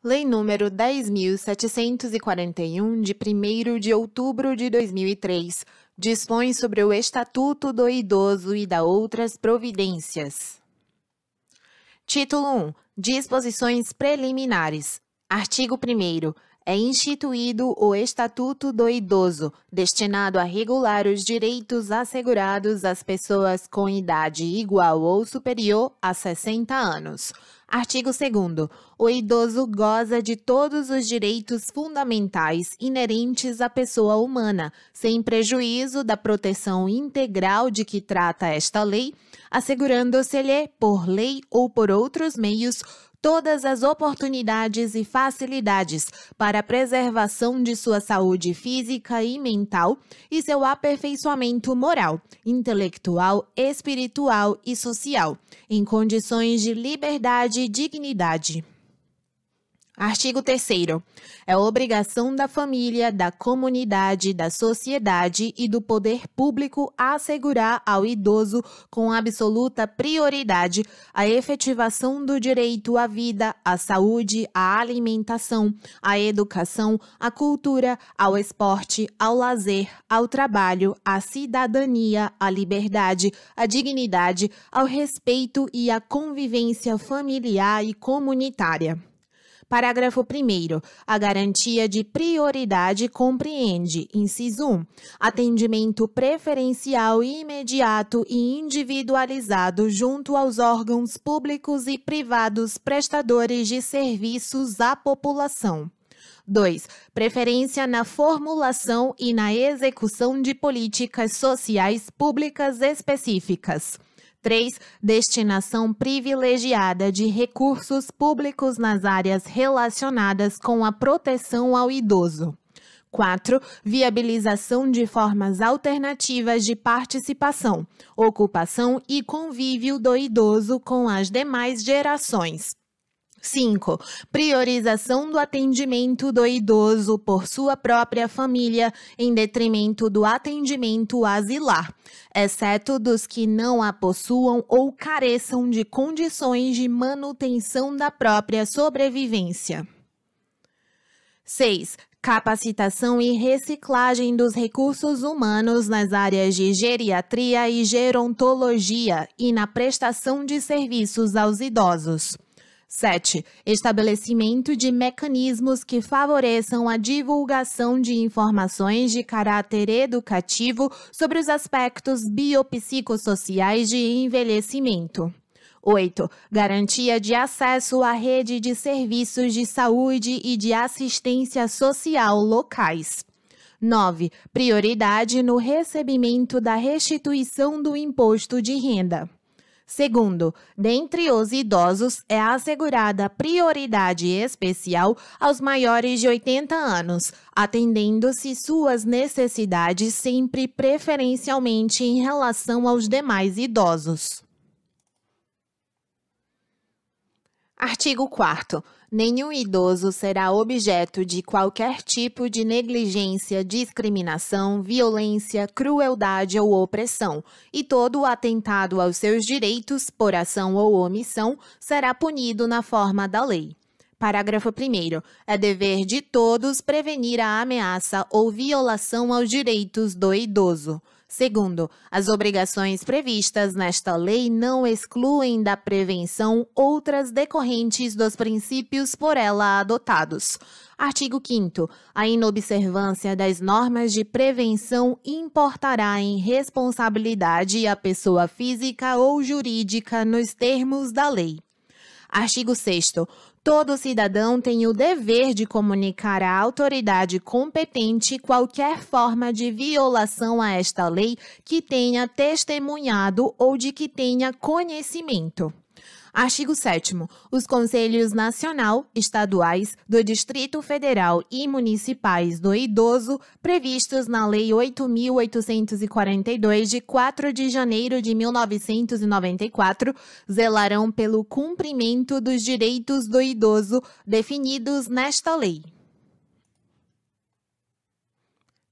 Lei número 10.741, de 1º de outubro de 2003, dispõe sobre o Estatuto do Idoso e da outras providências. Título 1. Disposições preliminares. Artigo 1º. É instituído o Estatuto do Idoso, destinado a regular os direitos assegurados às pessoas com idade igual ou superior a 60 anos. Artigo 2º. O idoso goza de todos os direitos fundamentais inerentes à pessoa humana, sem prejuízo da proteção integral de que trata esta lei, assegurando-se-lhe, por lei ou por outros meios, todas as oportunidades e facilidades para a preservação de sua saúde física e mental e seu aperfeiçoamento moral, intelectual, espiritual e social, em condições de liberdade e dignidade. Artigo 3º. É obrigação da família, da comunidade, da sociedade e do poder público assegurar ao idoso, com absoluta prioridade, a efetivação do direito à vida, à saúde, à alimentação, à educação, à cultura, ao esporte, ao lazer, ao trabalho, à cidadania, à liberdade, à dignidade, ao respeito e à convivência familiar e comunitária. Parágrafo 1º. A garantia de prioridade compreende, inciso 1, atendimento preferencial imediato e individualizado junto aos órgãos públicos e privados prestadores de serviços à população. 2. Preferência na formulação e na execução de políticas sociais públicas específicas. 3. Destinação privilegiada de recursos públicos nas áreas relacionadas com a proteção ao idoso. 4. Viabilização de formas alternativas de participação, ocupação e convívio do idoso com as demais gerações. 5. Priorização do atendimento do idoso por sua própria família em detrimento do atendimento asilar, exceto dos que não a possuam ou careçam de condições de manutenção da própria sobrevivência. 6. Capacitação e reciclagem dos recursos humanos nas áreas de geriatria e gerontologia e na prestação de serviços aos idosos. 7. Estabelecimento de mecanismos que favoreçam a divulgação de informações de caráter educativo sobre os aspectos biopsicossociais de envelhecimento. 8. Garantia de acesso à rede de serviços de saúde e de assistência social locais. 9. Prioridade no recebimento da restituição do imposto de renda. Segundo, dentre os idosos, é assegurada prioridade especial aos maiores de 80 anos, atendendo-se suas necessidades sempre preferencialmente em relação aos demais idosos. Artigo 4º. Nenhum idoso será objeto de qualquer tipo de negligência, discriminação, violência, crueldade ou opressão, e todo atentado aos seus direitos, por ação ou omissão, será punido na forma da lei. Parágrafo 1º. É dever de todos prevenir a ameaça ou violação aos direitos do idoso. Segundo, as obrigações previstas nesta lei não excluem da prevenção outras decorrentes dos princípios por ela adotados. Artigo 5º. A inobservância das normas de prevenção importará em responsabilidade a pessoa física ou jurídica nos termos da lei. Artigo 6º. Todo cidadão tem o dever de comunicar à autoridade competente qualquer forma de violação a esta lei que tenha testemunhado ou de que tenha conhecimento. Artigo 7º. Os Conselhos Nacional, Estaduais, do Distrito Federal e Municipais do Idoso, previstos na Lei 8.842, de 4 de janeiro de 1994, zelarão pelo cumprimento dos direitos do idoso definidos nesta lei.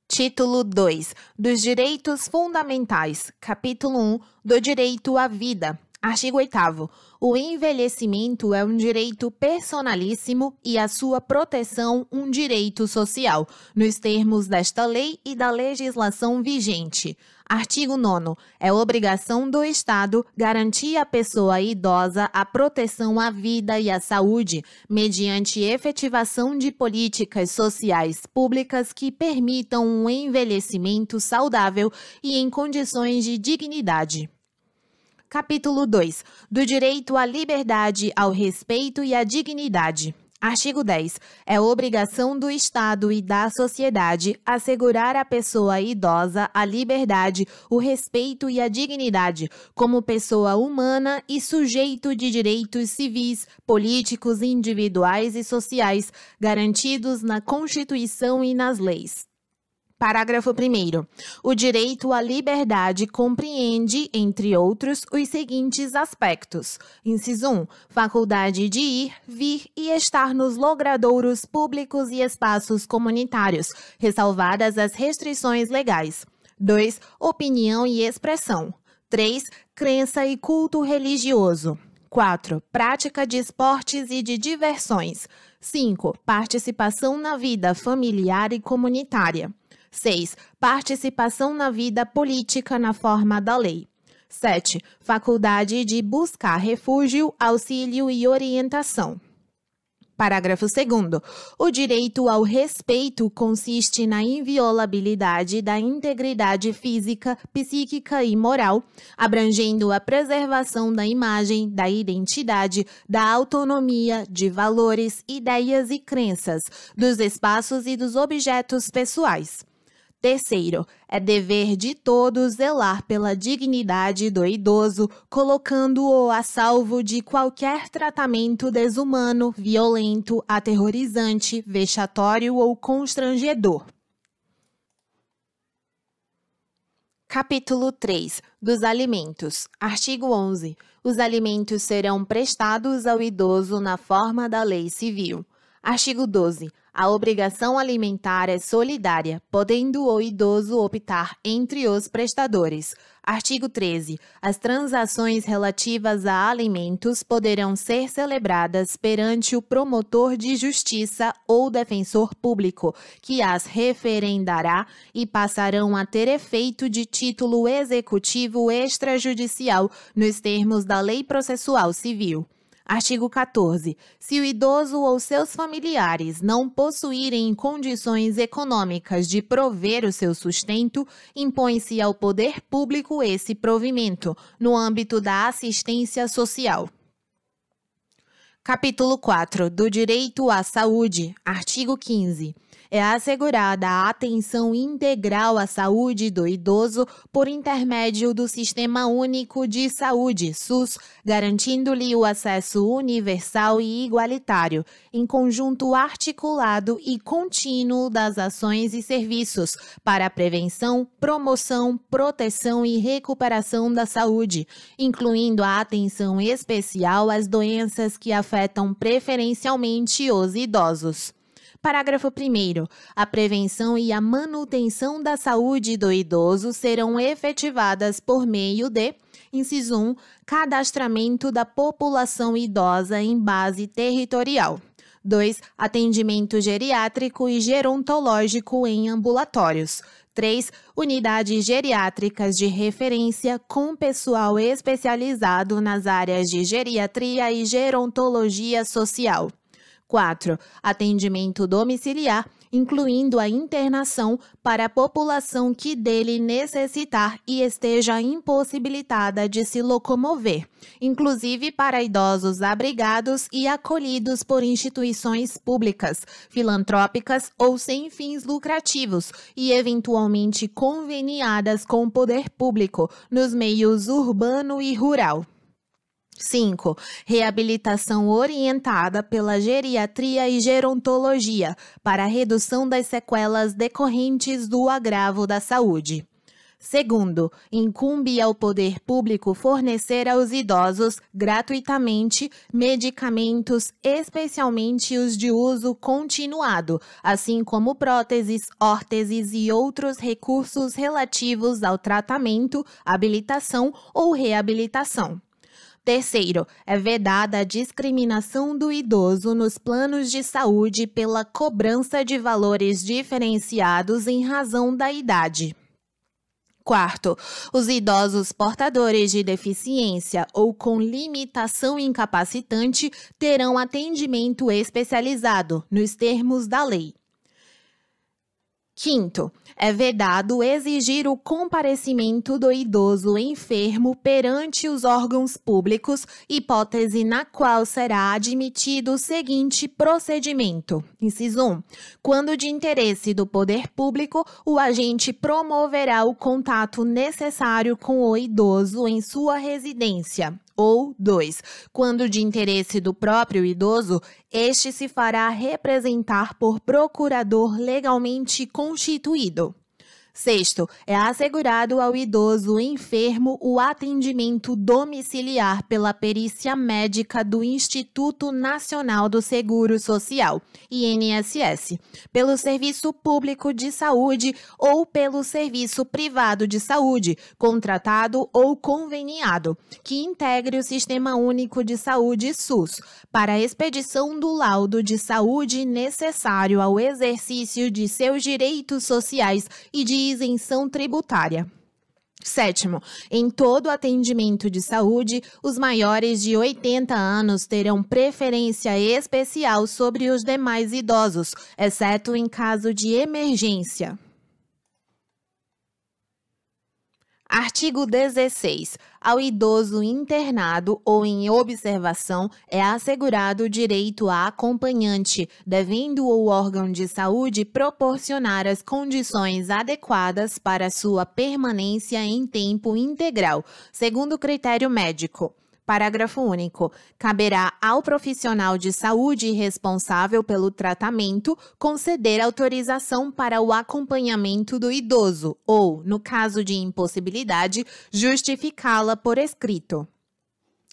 Título 2. Dos Direitos Fundamentais. Capítulo 1. Do Direito à Vida. Artigo 8º. O envelhecimento é um direito personalíssimo e a sua proteção um direito social, nos termos desta lei e da legislação vigente. Artigo 9º. É obrigação do Estado garantir à pessoa idosa a proteção à vida e à saúde, mediante efetivação de políticas sociais públicas que permitam um envelhecimento saudável e em condições de dignidade. Capítulo 2. Do direito à liberdade, ao respeito e à dignidade. Artigo 10. É obrigação do Estado e da sociedade assegurar à pessoa idosa a liberdade, o respeito e a dignidade, como pessoa humana e sujeito de direitos civis, políticos, individuais e sociais, garantidos na Constituição e nas leis. Parágrafo 1º. O direito à liberdade compreende, entre outros, os seguintes aspectos. Inciso 1. Faculdade de ir, vir e estar nos logradouros públicos e espaços comunitários, ressalvadas as restrições legais. 2. Opinião e expressão. 3. Crença e culto religioso. 4. Prática de esportes e de diversões. 5. Participação na vida familiar e comunitária. 6. Participação na vida política na forma da lei. 7. Faculdade de buscar refúgio, auxílio e orientação. Parágrafo 2º. O direito ao respeito consiste na inviolabilidade da integridade física, psíquica e moral, abrangendo a preservação da imagem, da identidade, da autonomia, de valores, ideias e crenças, dos espaços e dos objetos pessoais. Terceiro, é dever de todos zelar pela dignidade do idoso, colocando-o a salvo de qualquer tratamento desumano, violento, aterrorizante, vexatório ou constrangedor. Capítulo 3. Dos alimentos. Artigo 11. Os alimentos serão prestados ao idoso na forma da lei civil. Artigo 12. A obrigação alimentar é solidária, podendo o idoso optar entre os prestadores. Artigo 13. As transações relativas a alimentos poderão ser celebradas perante o promotor de justiça ou defensor público, que as referendará e passarão a ter efeito de título executivo extrajudicial nos termos da Lei Processual Civil. Artigo 14. Se o idoso ou seus familiares não possuírem condições econômicas de prover o seu sustento, impõe-se ao poder público esse provimento, no âmbito da assistência social. Capítulo 4. Do direito à saúde. Artigo 15. É assegurada a atenção integral à saúde do idoso por intermédio do Sistema Único de Saúde, SUS, garantindo-lhe o acesso universal e igualitário, em conjunto articulado e contínuo das ações e serviços para a prevenção, promoção, proteção e recuperação da saúde, incluindo a atenção especial às doenças que afetam preferencialmente os idosos. Parágrafo 1º. A prevenção e a manutenção da saúde do idoso serão efetivadas por meio de, inciso 1, cadastramento da população idosa em base territorial. 2. Atendimento geriátrico e gerontológico em ambulatórios. 3. Unidades geriátricas de referência com pessoal especializado nas áreas de geriatria e gerontologia social. 4. Atendimento domiciliar, incluindo a internação para a população que dele necessitar e esteja impossibilitada de se locomover, inclusive para idosos abrigados e acolhidos por instituições públicas, filantrópicas ou sem fins lucrativos e eventualmente conveniadas com o poder público nos meios urbano e rural. 5. Reabilitação orientada pela geriatria e gerontologia para a redução das sequelas decorrentes do agravo da saúde. Segundo, incumbe ao poder público fornecer aos idosos, gratuitamente, medicamentos, especialmente os de uso continuado, assim como próteses, órteses e outros recursos relativos ao tratamento, habilitação ou reabilitação. Terceiro, é vedada a discriminação do idoso nos planos de saúde pela cobrança de valores diferenciados em razão da idade. Quarto, os idosos portadores de deficiência ou com limitação incapacitante terão atendimento especializado, nos termos da lei. Quinto, é vedado exigir o comparecimento do idoso enfermo perante os órgãos públicos, hipótese na qual será admitido o seguinte procedimento. Inciso 1. Quando de interesse do poder público, o agente promoverá o contato necessário com o idoso em sua residência. Ou 2. Quando de interesse do próprio idoso, este se fará representar por procurador legalmente constituído. Sexto, é assegurado ao idoso enfermo o atendimento domiciliar pela perícia médica do Instituto Nacional do Seguro Social, INSS, pelo Serviço Público de Saúde ou pelo Serviço Privado de Saúde, contratado ou conveniado, que integre o Sistema Único de Saúde SUS, para a expedição do laudo de saúde necessário ao exercício de seus direitos sociais e de isenção tributária. Sétimo, em todo atendimento de saúde, os maiores de 80 anos terão preferência especial sobre os demais idosos, exceto em caso de emergência. Artigo 16. Ao idoso internado ou em observação é assegurado o direito a acompanhante, devendo o órgão de saúde proporcionar as condições adequadas para sua permanência em tempo integral, segundo critério médico. Parágrafo único. Caberá ao profissional de saúde responsável pelo tratamento conceder autorização para o acompanhamento do idoso ou, no caso de impossibilidade, justificá-la por escrito.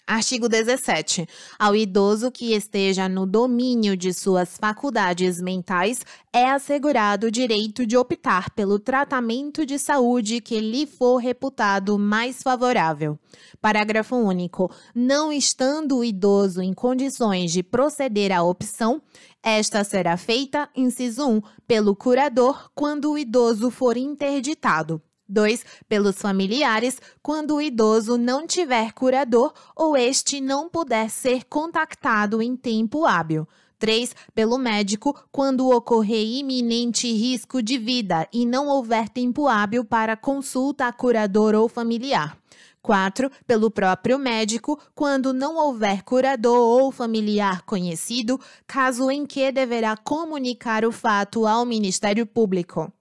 Artigo 17. Ao idoso que esteja no domínio de suas faculdades mentais, é assegurado o direito de optar pelo tratamento de saúde que lhe for reputado mais favorável. Parágrafo único. Não estando o idoso em condições de proceder à opção, esta será feita, inciso 1, pelo curador quando o idoso for interditado. 2. Pelos familiares, quando o idoso não tiver curador ou este não puder ser contactado em tempo hábil. 3. Pelo médico, quando ocorrer iminente risco de vida e não houver tempo hábil para consulta a curador ou familiar. 4. Pelo próprio médico, quando não houver curador ou familiar conhecido, caso em que deverá comunicar o fato ao Ministério Público.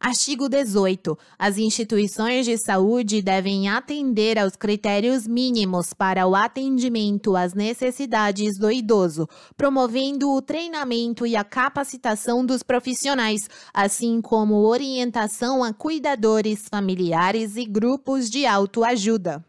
Artigo 18. As instituições de saúde devem atender aos critérios mínimos para o atendimento às necessidades do idoso, promovendo o treinamento e a capacitação dos profissionais, assim como orientação a cuidadores familiares e grupos de autoajuda.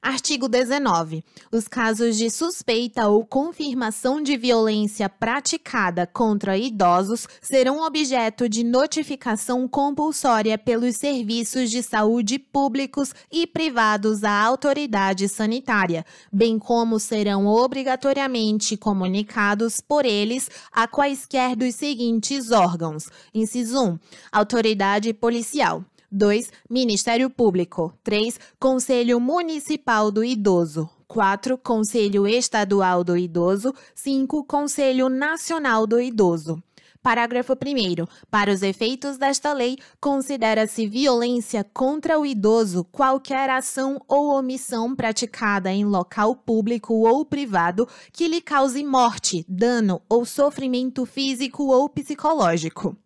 Artigo 19. Os casos de suspeita ou confirmação de violência praticada contra idosos serão objeto de notificação compulsória pelos serviços de saúde públicos e privados à autoridade sanitária, bem como serão obrigatoriamente comunicados por eles a quaisquer dos seguintes órgãos. Inciso 1. Autoridade policial. 2. Ministério Público. 3. Conselho Municipal do Idoso. 4. Conselho Estadual do Idoso. 5. Conselho Nacional do Idoso. Parágrafo 1º. Para os efeitos desta lei, considera-se violência contra o idoso qualquer ação ou omissão praticada em local público ou privado que lhe cause morte, dano ou sofrimento físico ou psicológico.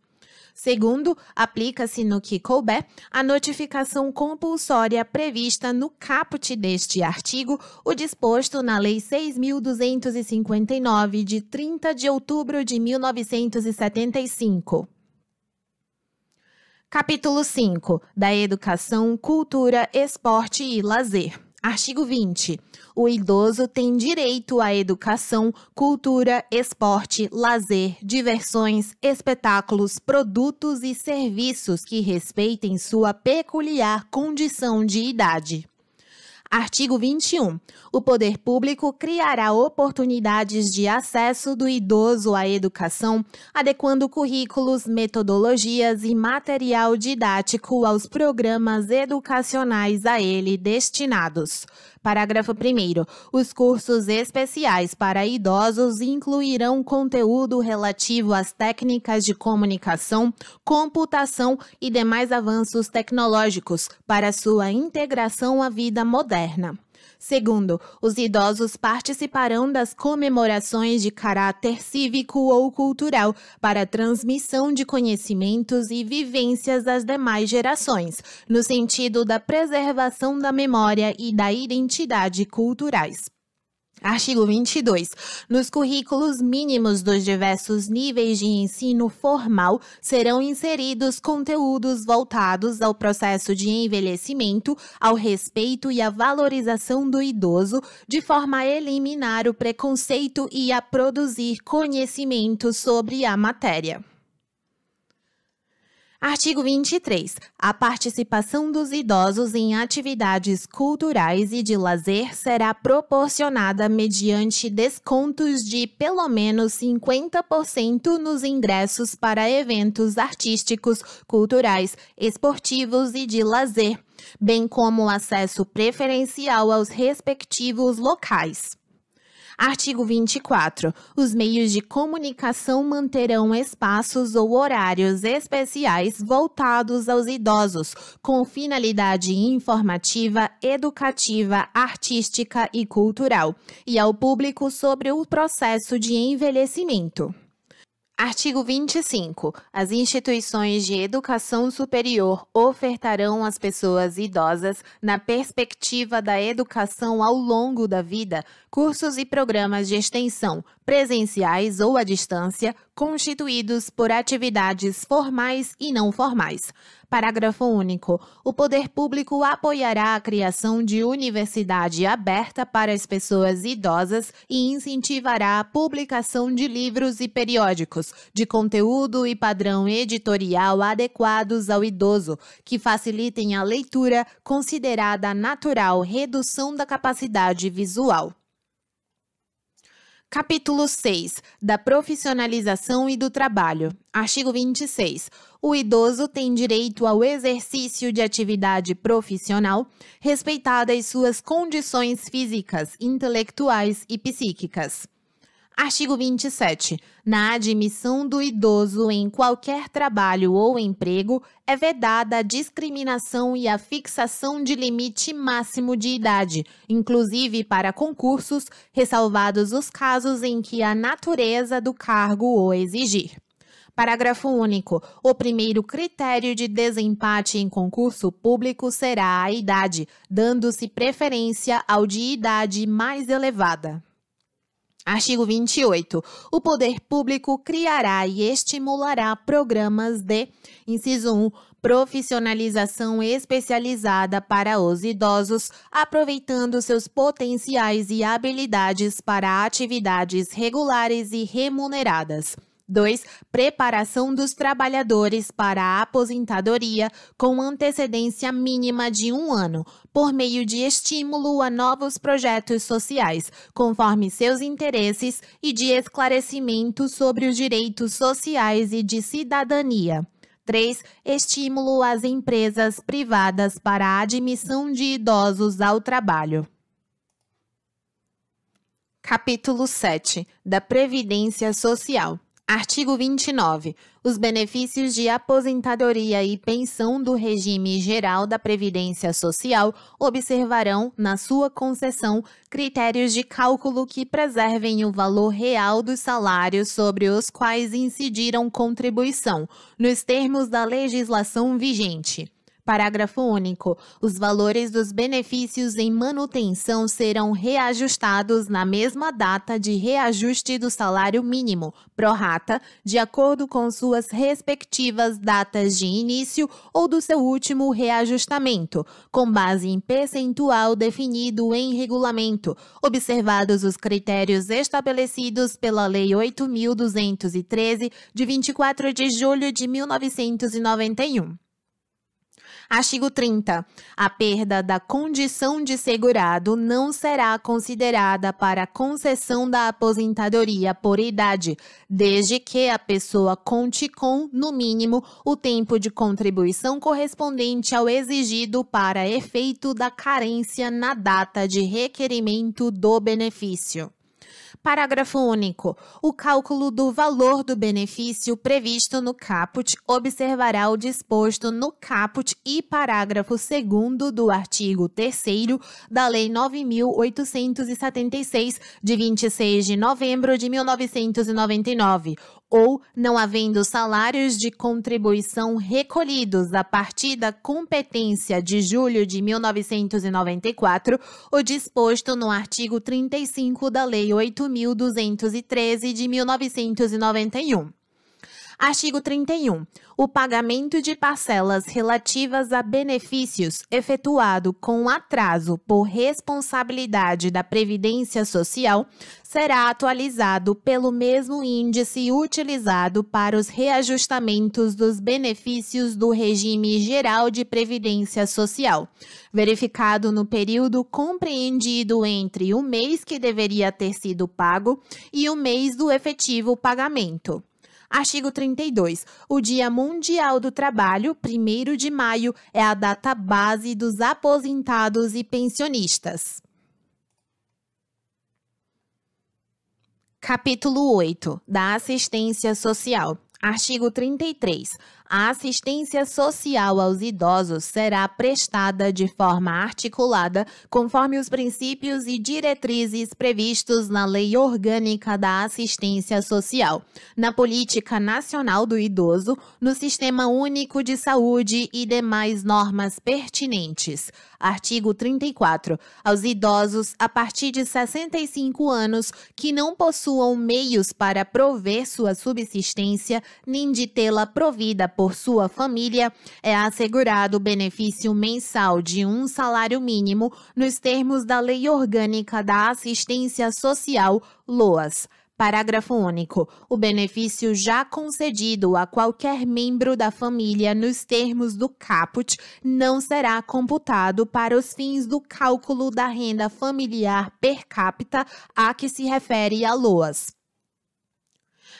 Segundo, aplica-se no que couber a notificação compulsória prevista no caput deste artigo, o disposto na Lei 6.259, de 30 de outubro de 1975. Capítulo 5. Da Educação, Cultura, Esporte e Lazer. Artigo 20. O idoso tem direito à educação, cultura, esporte, lazer, diversões, espetáculos, produtos e serviços que respeitem sua peculiar condição de idade. Artigo 21. O poder público criará oportunidades de acesso do idoso à educação, adequando currículos, metodologias e material didático aos programas educacionais a ele destinados. Parágrafo 1º. Os cursos especiais para idosos incluirão conteúdo relativo às técnicas de comunicação, computação e demais avanços tecnológicos para sua integração à vida moderna. Segundo, os idosos participarão das comemorações de caráter cívico ou cultural para a transmissão de conhecimentos e vivências das demais gerações, no sentido da preservação da memória e da identidade culturais. Artigo 22. Nos currículos mínimos dos diversos níveis de ensino formal serão inseridos conteúdos voltados ao processo de envelhecimento, ao respeito e à valorização do idoso, de forma a eliminar o preconceito e a produzir conhecimento sobre a matéria. Artigo 23. A participação dos idosos em atividades culturais e de lazer será proporcionada mediante descontos de pelo menos 50% nos ingressos para eventos artísticos, culturais, esportivos e de lazer, bem como acesso preferencial aos respectivos locais. Artigo 24. Os meios de comunicação manterão espaços ou horários especiais voltados aos idosos, com finalidade informativa, educativa, artística e cultural, e ao público sobre o processo de envelhecimento. Artigo 25. As instituições de educação superior ofertarão às pessoas idosas, na perspectiva da educação ao longo da vida, cursos e programas de extensão, presenciais ou à distância, constituídos por atividades formais e não formais. Parágrafo único. O poder público apoiará a criação de universidade aberta para as pessoas idosas e incentivará a publicação de livros e periódicos, de conteúdo e padrão editorial adequados ao idoso, que facilitem a leitura, considerada a natural redução da capacidade visual. Capítulo 6. Da profissionalização e do trabalho. Artigo 26. O idoso tem direito ao exercício de atividade profissional, respeitadas suas condições físicas, intelectuais e psíquicas. Artigo 27. Na admissão do idoso em qualquer trabalho ou emprego, é vedada a discriminação e a fixação de limite máximo de idade, inclusive para concursos, ressalvados os casos em que a natureza do cargo o exigir. Parágrafo único. O primeiro critério de desempate em concurso público será a idade, dando-se preferência ao de idade mais elevada. Artigo 28. O poder público criará e estimulará programas de, inciso 1, profissionalização especializada para os idosos, aproveitando seus potenciais e habilidades para atividades regulares e remuneradas. 2. Preparação dos trabalhadores para a aposentadoria com antecedência mínima de 1 ano, por meio de estímulo a novos projetos sociais, conforme seus interesses e de esclarecimento sobre os direitos sociais e de cidadania. 3. Estímulo às empresas privadas para a admissão de idosos ao trabalho. Capítulo 7. Da Previdência Social. Artigo 29. Os benefícios de aposentadoria e pensão do regime geral da Previdência Social observarão, na sua concessão, critérios de cálculo que preservem o valor real dos salários sobre os quais incidiram contribuição, nos termos da legislação vigente. Parágrafo único. Os valores dos benefícios em manutenção serão reajustados na mesma data de reajuste do salário mínimo, pro rata, de acordo com suas respectivas datas de início ou do seu último reajustamento, com base em percentual definido em regulamento, observados os critérios estabelecidos pela Lei 8.213, de 24 de julho de 1991. Artigo 30. A perda da condição de segurado não será considerada para a concessão da aposentadoria por idade, desde que a pessoa conte com, no mínimo, o tempo de contribuição correspondente ao exigido para efeito da carência na data de requerimento do benefício. Parágrafo único. O cálculo do valor do benefício previsto no caput observará o disposto no caput e parágrafo 2º do artigo 3º da Lei 9.876, de 26 de novembro de 1999, ou não havendo salários de contribuição recolhidos a partir da competência de julho de 1994, o disposto no artigo 35 da Lei 8.213 de 1991. Artigo 31. O pagamento de parcelas relativas a benefícios efetuado com atraso por responsabilidade da Previdência Social será atualizado pelo mesmo índice utilizado para os reajustamentos dos benefícios do regime geral de Previdência Social, verificado no período compreendido entre o mês que deveria ter sido pago e o mês do efetivo pagamento. Artigo 32. O Dia Mundial do Trabalho, 1º de maio, é a data base dos aposentados e pensionistas. Capítulo 8. Da Assistência Social. Artigo 33. A assistência social aos idosos será prestada de forma articulada, conforme os princípios e diretrizes previstos na Lei Orgânica da Assistência Social, na Política Nacional do Idoso, no Sistema Único de Saúde e demais normas pertinentes. Artigo 34. Aos idosos a partir de 65 anos que não possuam meios para prover sua subsistência, nem de tê-la provida por sua família, é assegurado o benefício mensal de um salário mínimo nos termos da Lei Orgânica da Assistência Social, LOAS. Parágrafo único. O benefício já concedido a qualquer membro da família nos termos do caput não será computado para os fins do cálculo da renda familiar per capita a que se refere a LOAS.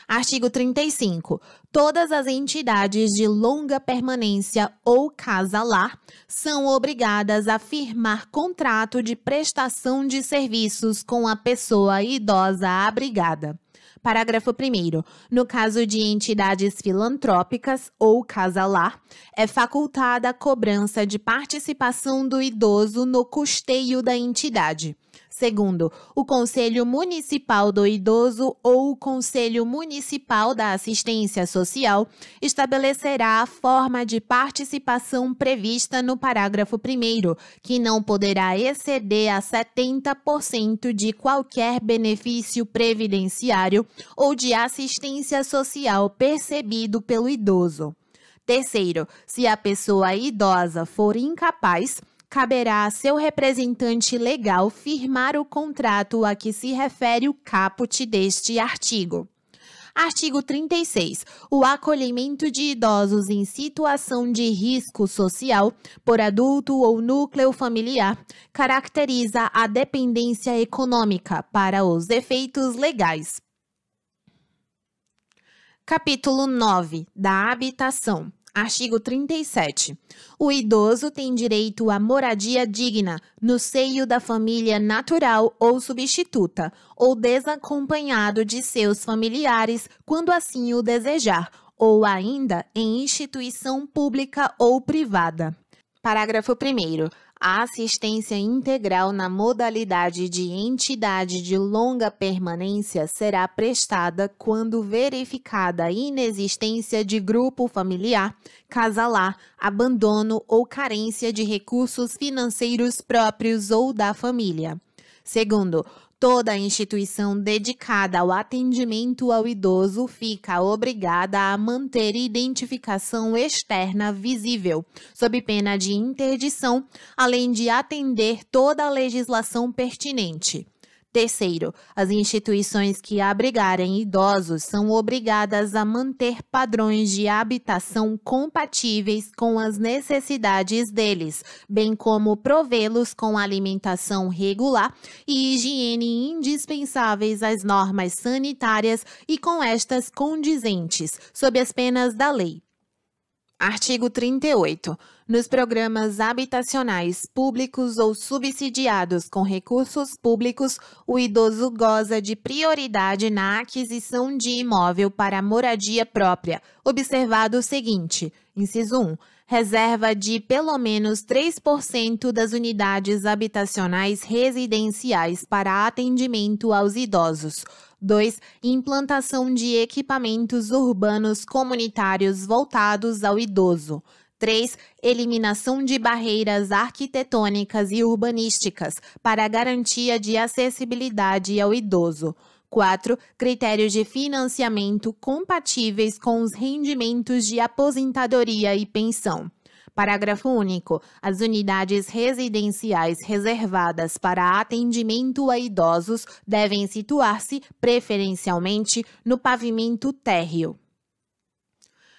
Artigo 35. Todas as entidades de longa permanência ou casa-lar são obrigadas a firmar contrato de prestação de serviços com a pessoa idosa abrigada. Parágrafo 1º. No caso de entidades filantrópicas ou casa-lar, é facultada a cobrança de participação do idoso no custeio da entidade. Segundo, o Conselho Municipal do Idoso ou o Conselho Municipal da Assistência Social estabelecerá a forma de participação prevista no parágrafo 1º, que não poderá exceder a 70% de qualquer benefício previdenciário ou de assistência social percebido pelo idoso. Terceiro, se a pessoa idosa for incapaz, caberá a seu representante legal firmar o contrato a que se refere o caput deste artigo. Artigo 36. O acolhimento de idosos em situação de risco social por adulto ou núcleo familiar caracteriza a dependência econômica para os efeitos legais. Capítulo 9. Da habitação. Artigo 37. O idoso tem direito à moradia digna no seio da família natural ou substituta, ou desacompanhado de seus familiares, quando assim o desejar, ou ainda em instituição pública ou privada. Parágrafo 1º. A assistência integral na modalidade de entidade de longa permanência será prestada quando verificada a inexistência de grupo familiar, casa-lar, abandono ou carência de recursos financeiros próprios ou da família. Segundo, toda instituição dedicada ao atendimento ao idoso fica obrigada a manter identificação externa visível, sob pena de interdição, além de atender toda a legislação pertinente. Terceiro, as instituições que abrigarem idosos são obrigadas a manter padrões de habitação compatíveis com as necessidades deles, bem como provê-los com alimentação regular e higiene indispensáveis às normas sanitárias e com estas condizentes, sob as penas da lei. Artigo 38. Nos programas habitacionais públicos ou subsidiados com recursos públicos, o idoso goza de prioridade na aquisição de imóvel para moradia própria, observado o seguinte: inciso 1. Reserva de pelo menos 3% das unidades habitacionais residenciais para atendimento aos idosos. 2. Implantação de equipamentos urbanos comunitários voltados ao idoso. 3. Eliminação de barreiras arquitetônicas e urbanísticas para a garantia de acessibilidade ao idoso. 4. Critérios de financiamento compatíveis com os rendimentos de aposentadoria e pensão. Parágrafo único. As unidades residenciais reservadas para atendimento a idosos devem situar-se, preferencialmente, no pavimento térreo.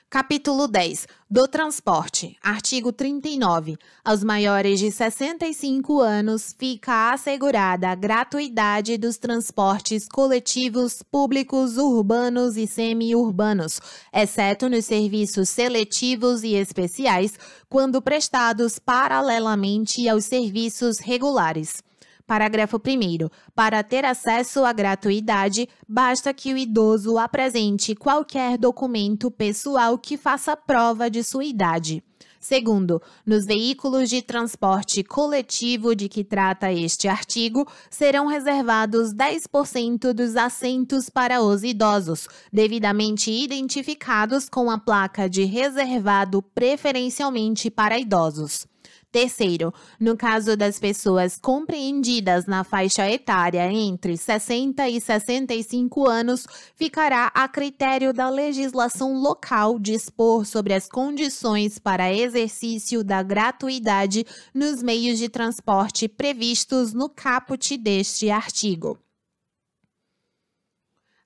Capítulo 10. Do transporte. Artigo 39. Aos maiores de 65 anos fica assegurada a gratuidade dos transportes coletivos públicos urbanos e semi-urbanos, exceto nos serviços seletivos e especiais, quando prestados paralelamente aos serviços regulares. Parágrafo 1º. Para ter acesso à gratuidade, basta que o idoso apresente qualquer documento pessoal que faça prova de sua idade. Segundo, nos veículos de transporte coletivo de que trata este artigo, serão reservados 10% dos assentos para os idosos, devidamente identificados com a placa de reservado preferencialmente para idosos. Terceiro, no caso das pessoas compreendidas na faixa etária entre 60 e 65 anos, ficará a critério da legislação local dispor sobre as condições para exercício da gratuidade nos meios de transporte previstos no caput deste artigo.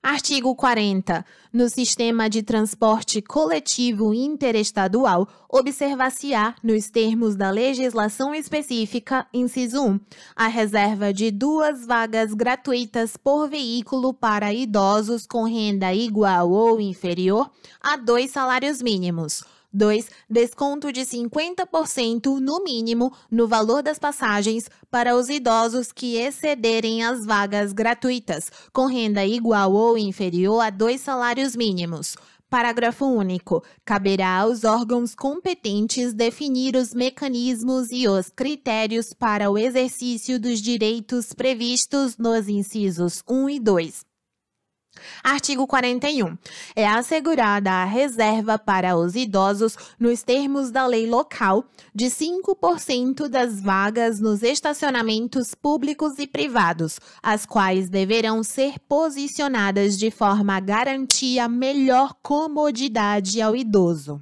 Artigo 40. No sistema de transporte coletivo interestadual, observar-se-á, nos termos da legislação específica, inciso 1, a reserva de 2 vagas gratuitas por veículo para idosos com renda igual ou inferior a 2 salários mínimos. 2. Desconto de 50% no mínimo no valor das passagens para os idosos que excederem as vagas gratuitas, com renda igual ou inferior a 2 salários mínimos. Parágrafo único. Caberá aos órgãos competentes definir os mecanismos e os critérios para o exercício dos direitos previstos nos incisos 1 e 2. Artigo 41. É assegurada a reserva para os idosos, nos termos da lei local, de 5% das vagas nos estacionamentos públicos e privados, as quais deverão ser posicionadas de forma a garantir a melhor comodidade ao idoso.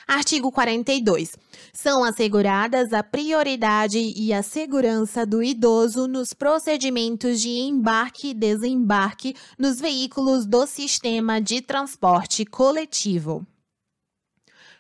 Artigo 42. São asseguradas a prioridade e a segurança do idoso nos procedimentos de embarque e desembarque nos veículos do sistema de transporte coletivo.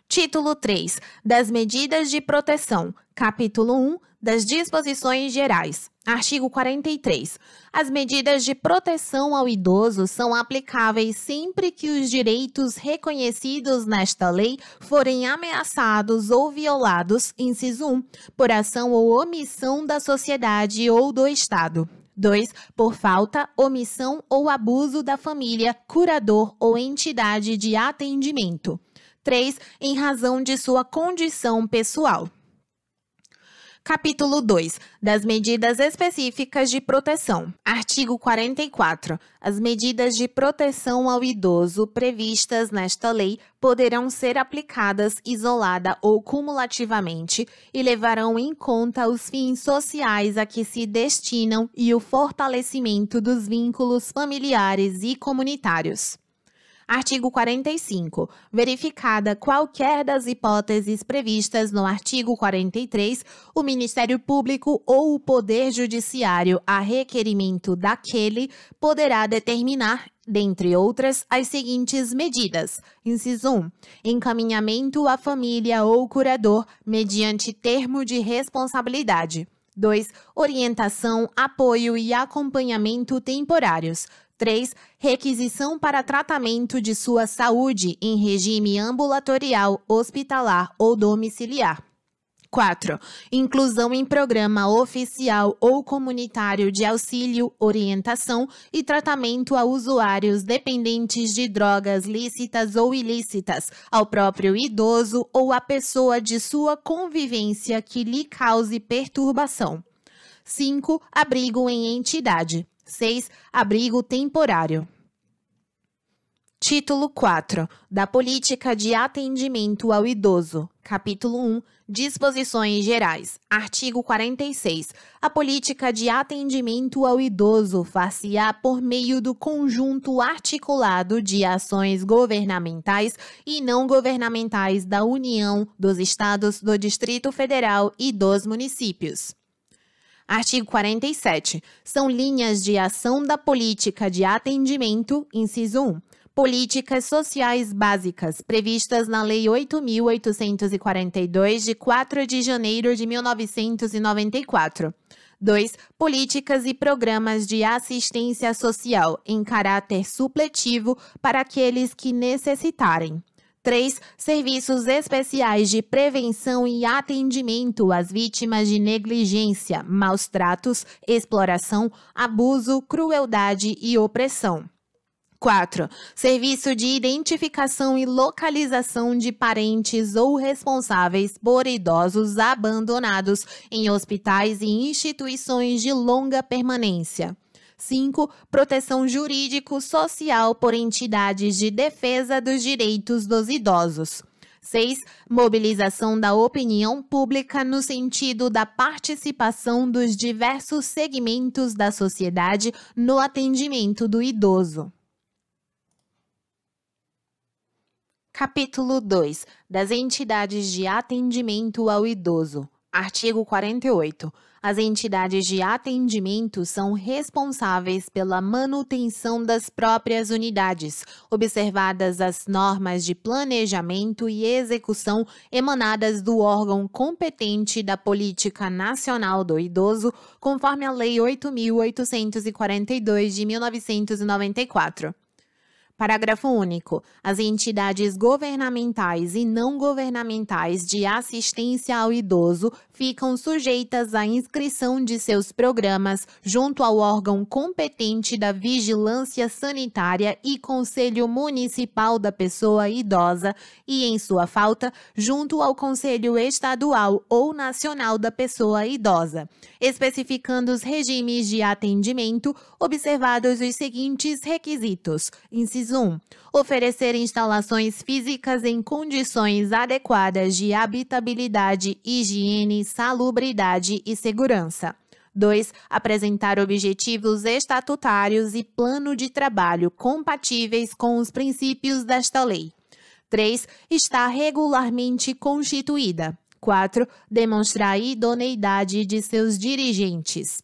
Título 3. Das medidas de proteção. Capítulo 1. Das disposições gerais. Artigo 43. As medidas de proteção ao idoso são aplicáveis sempre que os direitos reconhecidos nesta lei forem ameaçados ou violados, inciso 1, por ação ou omissão da sociedade ou do Estado. 2. Por falta, omissão ou abuso da família, curador ou entidade de atendimento. 3. Em razão de sua condição pessoal. Capítulo 2. Das medidas específicas de proteção. Artigo 44. As medidas de proteção ao idoso previstas nesta lei poderão ser aplicadas isolada ou cumulativamente e levarão em conta os fins sociais a que se destinam e o fortalecimento dos vínculos familiares e comunitários. Artigo 45. Verificada qualquer das hipóteses previstas no artigo 43, o Ministério Público ou o Poder Judiciário, a requerimento daquele, poderá determinar, dentre outras, as seguintes medidas. Inciso 1. Encaminhamento à família ou curador mediante termo de responsabilidade. 2. Orientação, apoio e acompanhamento temporários. 3. Requisição para tratamento de sua saúde em regime ambulatorial, hospitalar ou domiciliar. 4. Inclusão em programa oficial ou comunitário de auxílio, orientação e tratamento a usuários dependentes de drogas lícitas ou ilícitas, ao próprio idoso ou à pessoa de sua convivência que lhe cause perturbação. 5. Abrigo em entidade. 6. Abrigo temporário. Título 4. Da Política de Atendimento ao Idoso. Capítulo 1. Disposições Gerais. Artigo 46. A política de atendimento ao idoso far-se-á por meio do conjunto articulado de ações governamentais e não governamentais da União, dos Estados, do Distrito Federal e dos municípios. Artigo 47. São linhas de ação da política de atendimento, inciso 1. Políticas sociais básicas, previstas na Lei 8.842, de 4 de janeiro de 1994. 2. Políticas e programas de assistência social, em caráter supletivo para aqueles que necessitarem. 3. Serviços especiais de prevenção e atendimento às vítimas de negligência, maus tratos, exploração, abuso, crueldade e opressão. 4. Serviço de identificação e localização de parentes ou responsáveis por idosos abandonados em hospitais e instituições de longa permanência. 5. Proteção jurídico-social por entidades de defesa dos direitos dos idosos. 6. Mobilização da opinião pública no sentido da participação dos diversos segmentos da sociedade no atendimento do idoso. Capítulo 2. Das entidades de atendimento ao idoso. Artigo 48. As entidades de atendimento são responsáveis pela manutenção das próprias unidades, observadas as normas de planejamento e execução emanadas do órgão competente da Política Nacional do Idoso, conforme a Lei 8.842 de 1994. Parágrafo único. As entidades governamentais e não governamentais de assistência ao idoso ficam sujeitas à inscrição de seus programas junto ao órgão competente da Vigilância Sanitária e Conselho Municipal da Pessoa Idosa e, em sua falta, junto ao Conselho Estadual ou Nacional da Pessoa Idosa, especificando os regimes de atendimento, observados os seguintes requisitos. Inciso 1. Oferecer instalações físicas em condições adequadas de habitabilidade, higiene, salubridade e segurança. 2. Apresentar objetivos estatutários e plano de trabalho compatíveis com os princípios desta lei. 3. Estar regularmente constituída. 4. Demonstrar a idoneidade de seus dirigentes.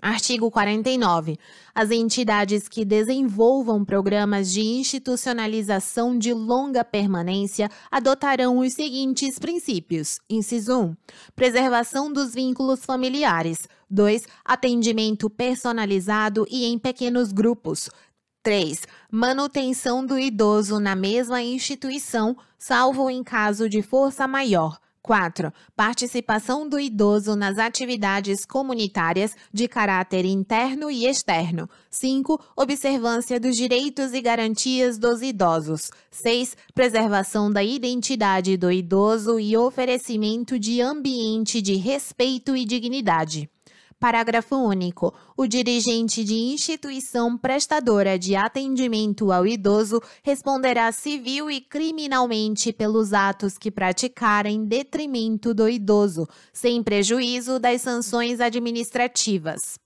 Artigo 49. As entidades que desenvolvam programas de institucionalização de longa permanência adotarão os seguintes princípios. Inciso 1. Preservação dos vínculos familiares. 2. Atendimento personalizado e em pequenos grupos. 3. Manutenção do idoso na mesma instituição, salvo em caso de força maior. 4. Participação do idoso nas atividades comunitárias de caráter interno e externo. 5. Observância dos direitos e garantias dos idosos. 6. Preservação da identidade do idoso e oferecimento de ambiente de respeito e dignidade. Parágrafo único. O dirigente de instituição prestadora de atendimento ao idoso responderá civil e criminalmente pelos atos que praticar em detrimento do idoso, sem prejuízo das sanções administrativas.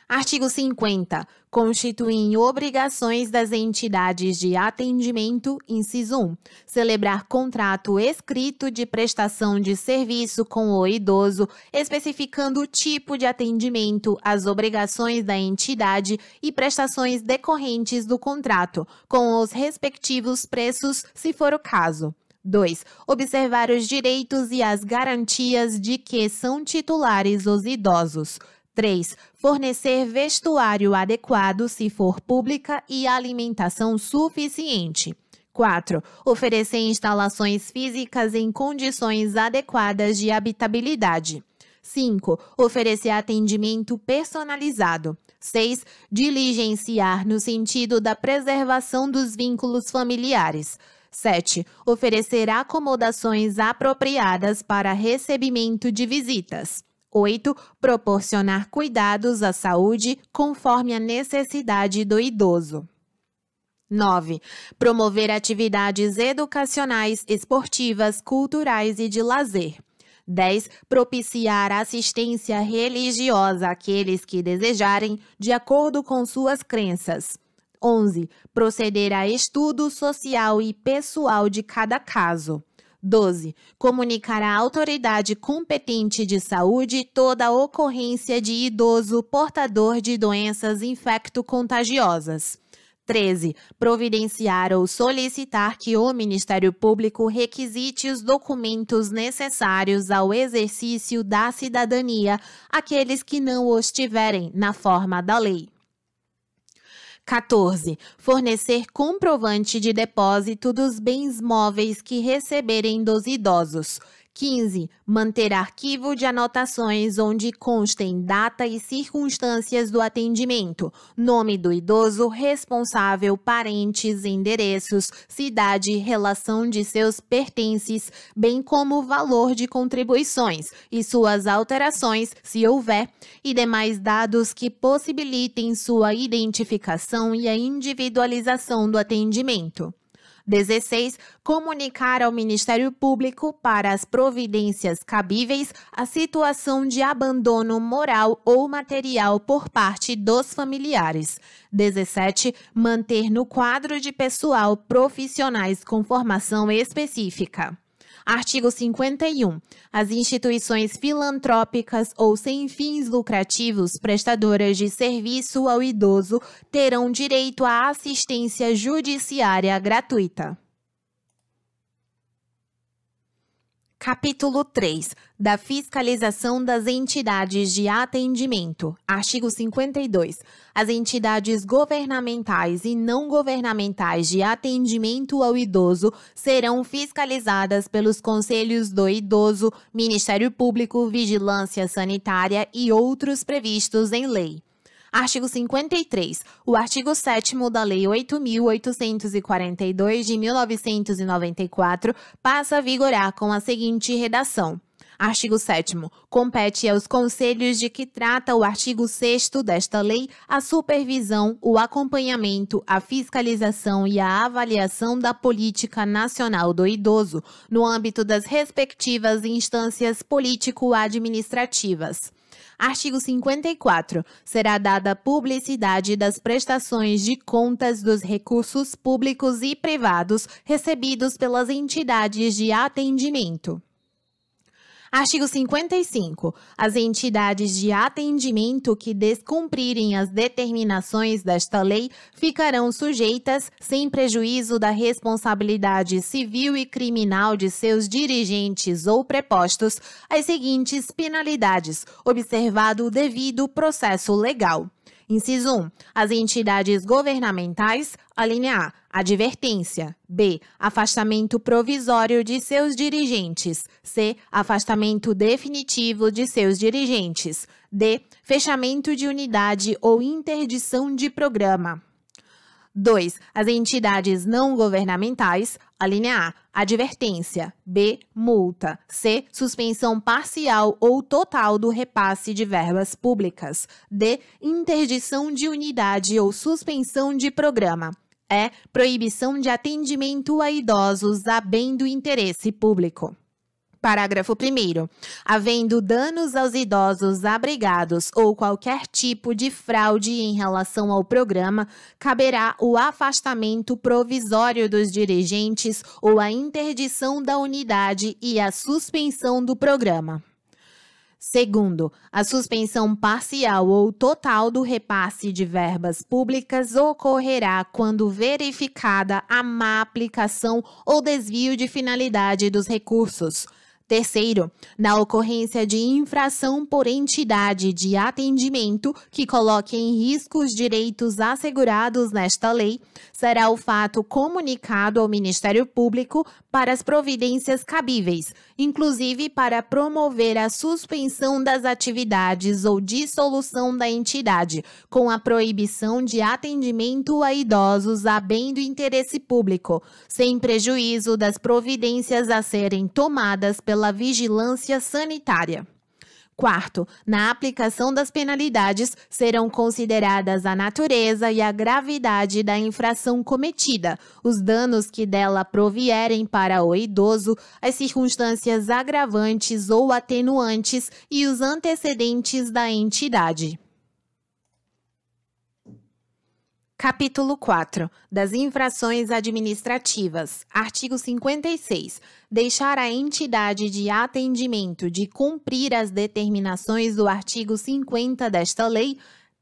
Artigo 50. Constituem obrigações das entidades de atendimento, inciso 1, celebrar contrato escrito de prestação de serviço com o idoso, especificando o tipo de atendimento, as obrigações da entidade e prestações decorrentes do contrato, com os respectivos preços, se for o caso. 2. Observar os direitos e as garantias de que são titulares os idosos. 3. Fornecer vestuário adequado, se for pública, e alimentação suficiente. 4. Oferecer instalações físicas em condições adequadas de habitabilidade. 5. Oferecer atendimento personalizado. 6. Diligenciar no sentido da preservação dos vínculos familiares. 7. Oferecer acomodações apropriadas para recebimento de visitas. 8. Proporcionar cuidados à saúde conforme a necessidade do idoso. 9. Promover atividades educacionais, esportivas, culturais e de lazer. 10. Propiciar assistência religiosa àqueles que desejarem, de acordo com suas crenças. 11. Proceder a estudo social e pessoal de cada caso. 12. Comunicar à autoridade competente de saúde toda ocorrência de idoso portador de doenças infecto-contagiosas. 13. Providenciar ou solicitar que o Ministério Público requisite os documentos necessários ao exercício da cidadania àqueles que não os tiverem na forma da lei. 14. Fornecer comprovante de depósito dos bens móveis que receberem dos idosos. 15. Manter arquivo de anotações onde constem data e circunstâncias do atendimento, nome do idoso, responsável, parentes, endereços, cidade, relação de seus pertences, bem como o valor de contribuições e suas alterações, se houver, e demais dados que possibilitem sua identificação e a individualização do atendimento. 16. Comunicar ao Ministério Público, para as providências cabíveis, a situação de abandono moral ou material por parte dos familiares. 17. Manter no quadro de pessoal profissionais com formação específica. Artigo 51. As instituições filantrópicas ou sem fins lucrativos prestadoras de serviço ao idoso terão direito à assistência judiciária gratuita. Capítulo 3. Da fiscalização das entidades de atendimento. Artigo 52. As entidades governamentais e não governamentais de atendimento ao idoso serão fiscalizadas pelos Conselhos do Idoso, Ministério Público, Vigilância Sanitária e outros previstos em lei. Artigo 53. O artigo 7º da Lei 8.842 de 1994 passa a vigorar com a seguinte redação. Artigo 7º. Compete aos conselhos de que trata o artigo 6º desta lei a supervisão, o acompanhamento, a fiscalização e a avaliação da política nacional do idoso no âmbito das respectivas instâncias político-administrativas. Artigo 54. Será dada publicidade das prestações de contas dos recursos públicos e privados recebidos pelas entidades de atendimento. Artigo 55. As entidades de atendimento que descumprirem as determinações desta lei ficarão sujeitas, sem prejuízo da responsabilidade civil e criminal de seus dirigentes ou prepostos, às seguintes penalidades, observado o devido processo legal. Inciso 1. As entidades governamentais, alínea A, advertência. B. Afastamento provisório de seus dirigentes. C. Afastamento definitivo de seus dirigentes. D. Fechamento de unidade ou interdição de programa. 2. As entidades não governamentais, alínea A, advertência. B. Multa. C. Suspensão parcial ou total do repasse de verbas públicas. D. Interdição de unidade ou suspensão de programa. E. Proibição de atendimento a idosos a bem do interesse público. Parágrafo 1º. Havendo danos aos idosos abrigados ou qualquer tipo de fraude em relação ao programa, caberá o afastamento provisório dos dirigentes ou a interdição da unidade e a suspensão do programa. Segundo, a suspensão parcial ou total do repasse de verbas públicas ocorrerá quando verificada a má aplicação ou desvio de finalidade dos recursos. Terceiro, na ocorrência de infração por entidade de atendimento que coloque em risco os direitos assegurados nesta lei, será o fato comunicado ao Ministério Público para as providências cabíveis, inclusive para promover a suspensão das atividades ou dissolução da entidade, com a proibição de atendimento a idosos a bem do interesse público, sem prejuízo das providências a serem tomadas pela vigilância sanitária. Quarto, na aplicação das penalidades, serão consideradas a natureza e a gravidade da infração cometida, os danos que dela provierem para o idoso, as circunstâncias agravantes ou atenuantes e os antecedentes da entidade. Capítulo 4. Das infrações administrativas. Artigo 56. Deixar a entidade de atendimento de cumprir as determinações do artigo 50 desta lei,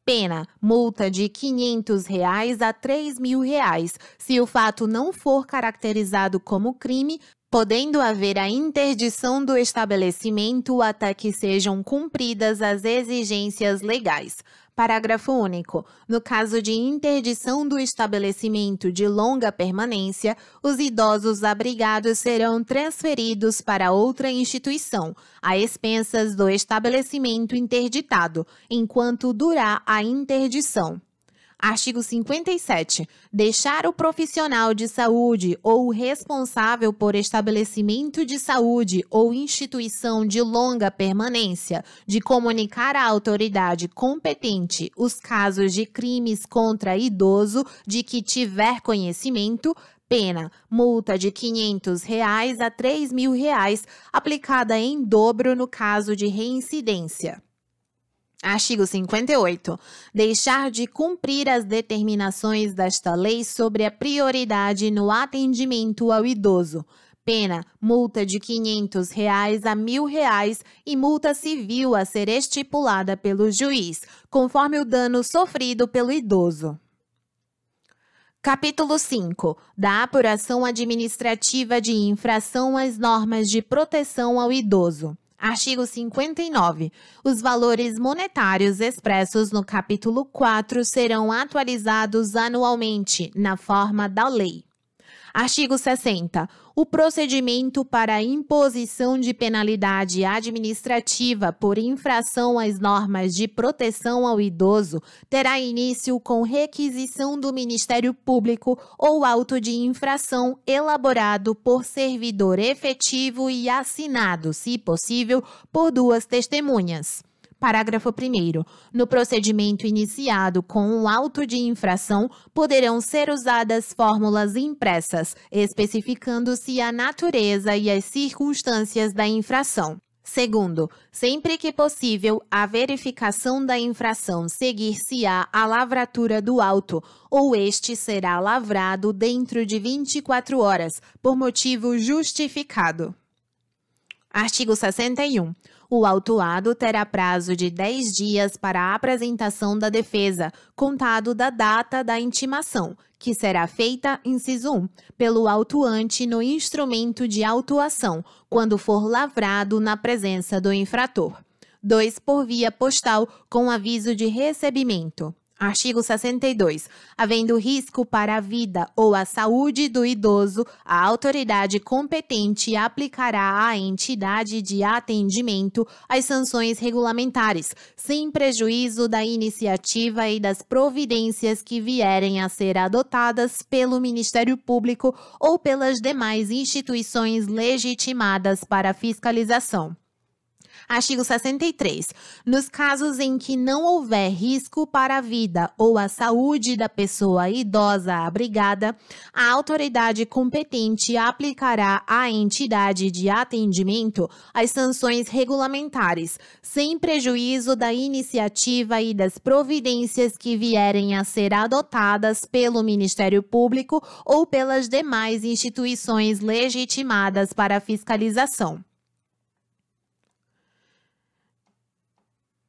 pena, multa de R$ 500 a R$ 3.000, se o fato não for caracterizado como crime, podendo haver a interdição do estabelecimento até que sejam cumpridas as exigências legais. Parágrafo único. No caso de interdição do estabelecimento de longa permanência, os idosos abrigados serão transferidos para outra instituição, a expensas do estabelecimento interditado, enquanto durar a interdição. Artigo 57. Deixar o profissional de saúde ou o responsável por estabelecimento de saúde ou instituição de longa permanência de comunicar à autoridade competente os casos de crimes contra idoso de que tiver conhecimento, pena, multa de R$ 500 a R$ 3.000, aplicada em dobro no caso de reincidência. Artigo 58. Deixar de cumprir as determinações desta lei sobre a prioridade no atendimento ao idoso. Pena, multa de R$ 500 a R$ 1.000 e multa civil a ser estipulada pelo juiz, conforme o dano sofrido pelo idoso. Capítulo 5. Da apuração administrativa de infração às normas de proteção ao idoso. Artigo 59. Os valores monetários expressos no capítulo 4 serão atualizados anualmente, na forma da lei. Artigo 60. O procedimento para a imposição de penalidade administrativa por infração às normas de proteção ao idoso terá início com requisição do Ministério Público ou auto de infração elaborado por servidor efetivo e assinado, se possível, por duas testemunhas. Parágrafo 1º. No procedimento iniciado com um auto de infração, poderão ser usadas fórmulas impressas, especificando-se a natureza e as circunstâncias da infração. Segundo, sempre que possível, a verificação da infração seguir-se-á a lavratura do auto, ou este será lavrado dentro de 24 horas, por motivo justificado. Artigo 61. O autuado terá prazo de 10 dias para a apresentação da defesa, contado da data da intimação, que será feita, inciso 1, pelo autuante no instrumento de autuação, quando for lavrado na presença do infrator. 2. Por via postal, com aviso de recebimento. Artigo 62. Havendo risco para a vida ou a saúde do idoso, a autoridade competente aplicará à entidade de atendimento as sanções regulamentares, sem prejuízo da iniciativa e das providências que vierem a ser adotadas pelo Ministério Público ou pelas demais instituições legitimadas para fiscalização. Artigo 63. Nos casos em que não houver risco para a vida ou a saúde da pessoa idosa abrigada, a autoridade competente aplicará à entidade de atendimento as sanções regulamentares, sem prejuízo da iniciativa e das providências que vierem a ser adotadas pelo Ministério Público ou pelas demais instituições legitimadas para a fiscalização.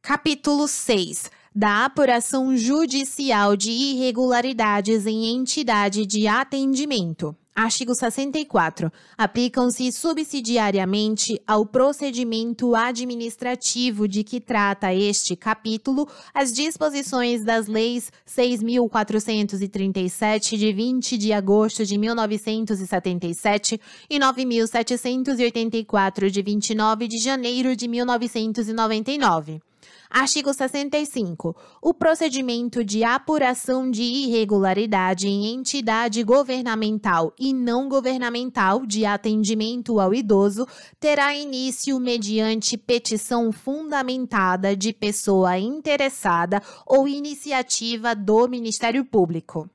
Capítulo 6. Da apuração judicial de irregularidades em entidade de atendimento. Artigo 64. Aplicam-se subsidiariamente ao procedimento administrativo de que trata este capítulo as disposições das leis 6.437, de 20 de agosto de 1977 e 9.784, de 29 de janeiro de 1999. Artigo 65. O procedimento de apuração de irregularidade em entidade governamental e não governamental de atendimento ao idoso terá início mediante petição fundamentada de pessoa interessada ou iniciativa do Ministério Público.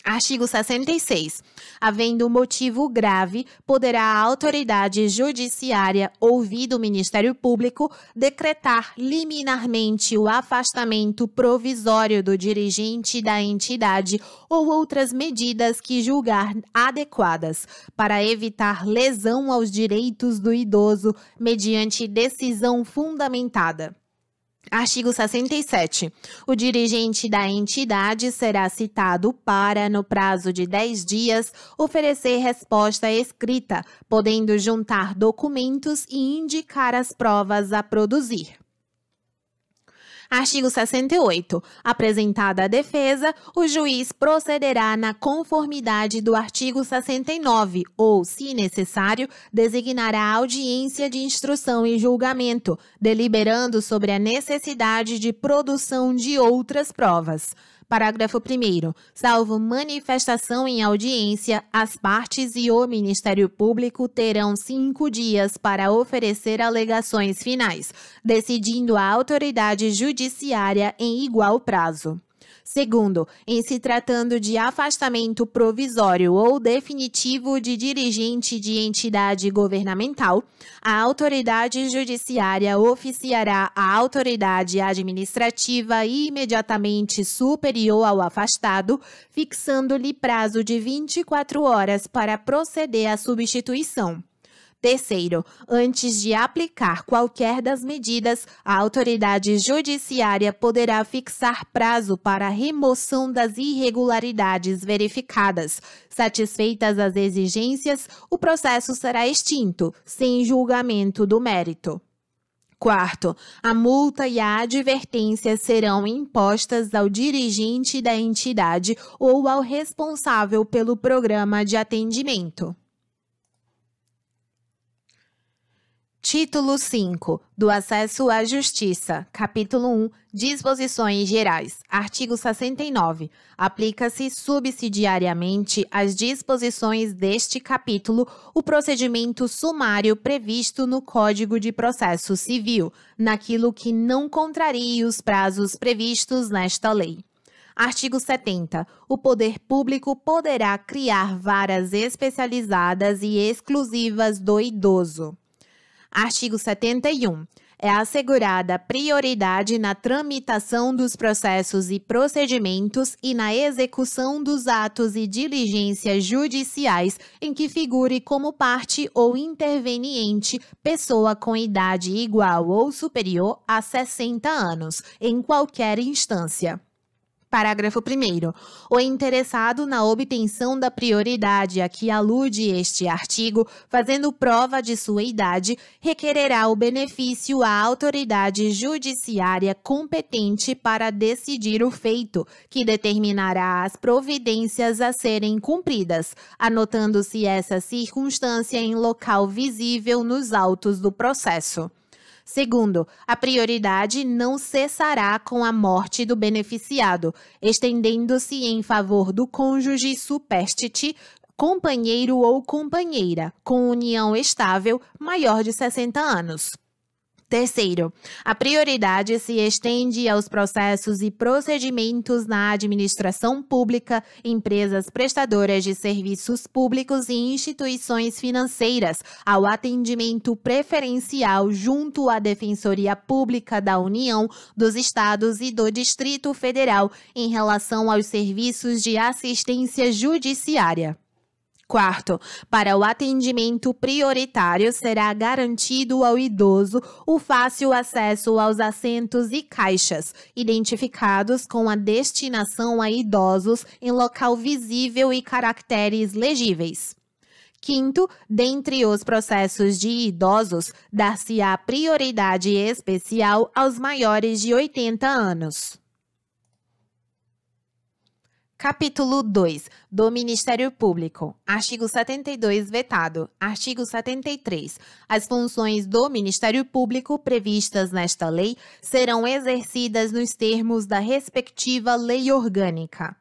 Artigo 66. Havendo motivo grave, poderá a autoridade judiciária, ouvido o Ministério Público, decretar liminarmente o afastamento provisório do dirigente da entidade ou outras medidas que julgar adequadas, para evitar lesão aos direitos do idoso mediante decisão fundamentada. Artigo 67. O dirigente da entidade será citado para, no prazo de 10 dias, oferecer resposta escrita, podendo juntar documentos e indicar as provas a produzir. Artigo 68. Apresentada a defesa, o juiz procederá na conformidade do artigo 69 ou, se necessário, designará audiência de instrução e julgamento, deliberando sobre a necessidade de produção de outras provas. Parágrafo 1º. Salvo manifestação em audiência, as partes e o Ministério Público terão 5 dias para oferecer alegações finais, decidindo a autoridade judiciária em igual prazo. Segundo, em se tratando de afastamento provisório ou definitivo de dirigente de entidade governamental, a autoridade judiciária oficiará a autoridade administrativa imediatamente superior ao afastado, fixando-lhe prazo de 24 horas para proceder à substituição. Terceiro, antes de aplicar qualquer das medidas, a autoridade judiciária poderá fixar prazo para a remoção das irregularidades verificadas. Satisfeitas as exigências, o processo será extinto, sem julgamento do mérito. Quarto, a multa e a advertência serão impostas ao dirigente da entidade ou ao responsável pelo programa de atendimento. Título 5. Do acesso à justiça. Capítulo 1. Disposições gerais. Artigo 69. Aplica-se subsidiariamente às disposições deste capítulo o procedimento sumário previsto no Código de Processo Civil, naquilo que não contrarie os prazos previstos nesta lei. Artigo 70. O poder público poderá criar varas especializadas e exclusivas do idoso. Artigo 71. É assegurada prioridade na tramitação dos processos e procedimentos e na execução dos atos e diligências judiciais em que figure como parte ou interveniente pessoa com idade igual ou superior a 60 anos, em qualquer instância. Parágrafo 1º. O interessado na obtenção da prioridade a que alude este artigo, fazendo prova de sua idade, requererá o benefício à autoridade judiciária competente para decidir o feito, que determinará as providências a serem cumpridas, anotando-se essa circunstância em local visível nos autos do processo. Segundo, a prioridade não cessará com a morte do beneficiado, estendendo-se em favor do cônjuge superstite, companheiro ou companheira, com união estável, maior de 60 anos. Terceiro, a prioridade se estende aos processos e procedimentos na administração pública, empresas prestadoras de serviços públicos e instituições financeiras, ao atendimento preferencial junto à Defensoria Pública da União, dos Estados e do Distrito Federal em relação aos serviços de assistência judiciária. Quarto, para o atendimento prioritário será garantido ao idoso o fácil acesso aos assentos e caixas, identificados com a destinação a idosos em local visível e caracteres legíveis. Quinto, dentre os processos de idosos, dar-se-á prioridade especial aos maiores de 80 anos. Capítulo 2. Do Ministério Público. Artigo 72, vetado. Artigo 73. As funções do Ministério Público previstas nesta lei serão exercidas nos termos da respectiva lei orgânica.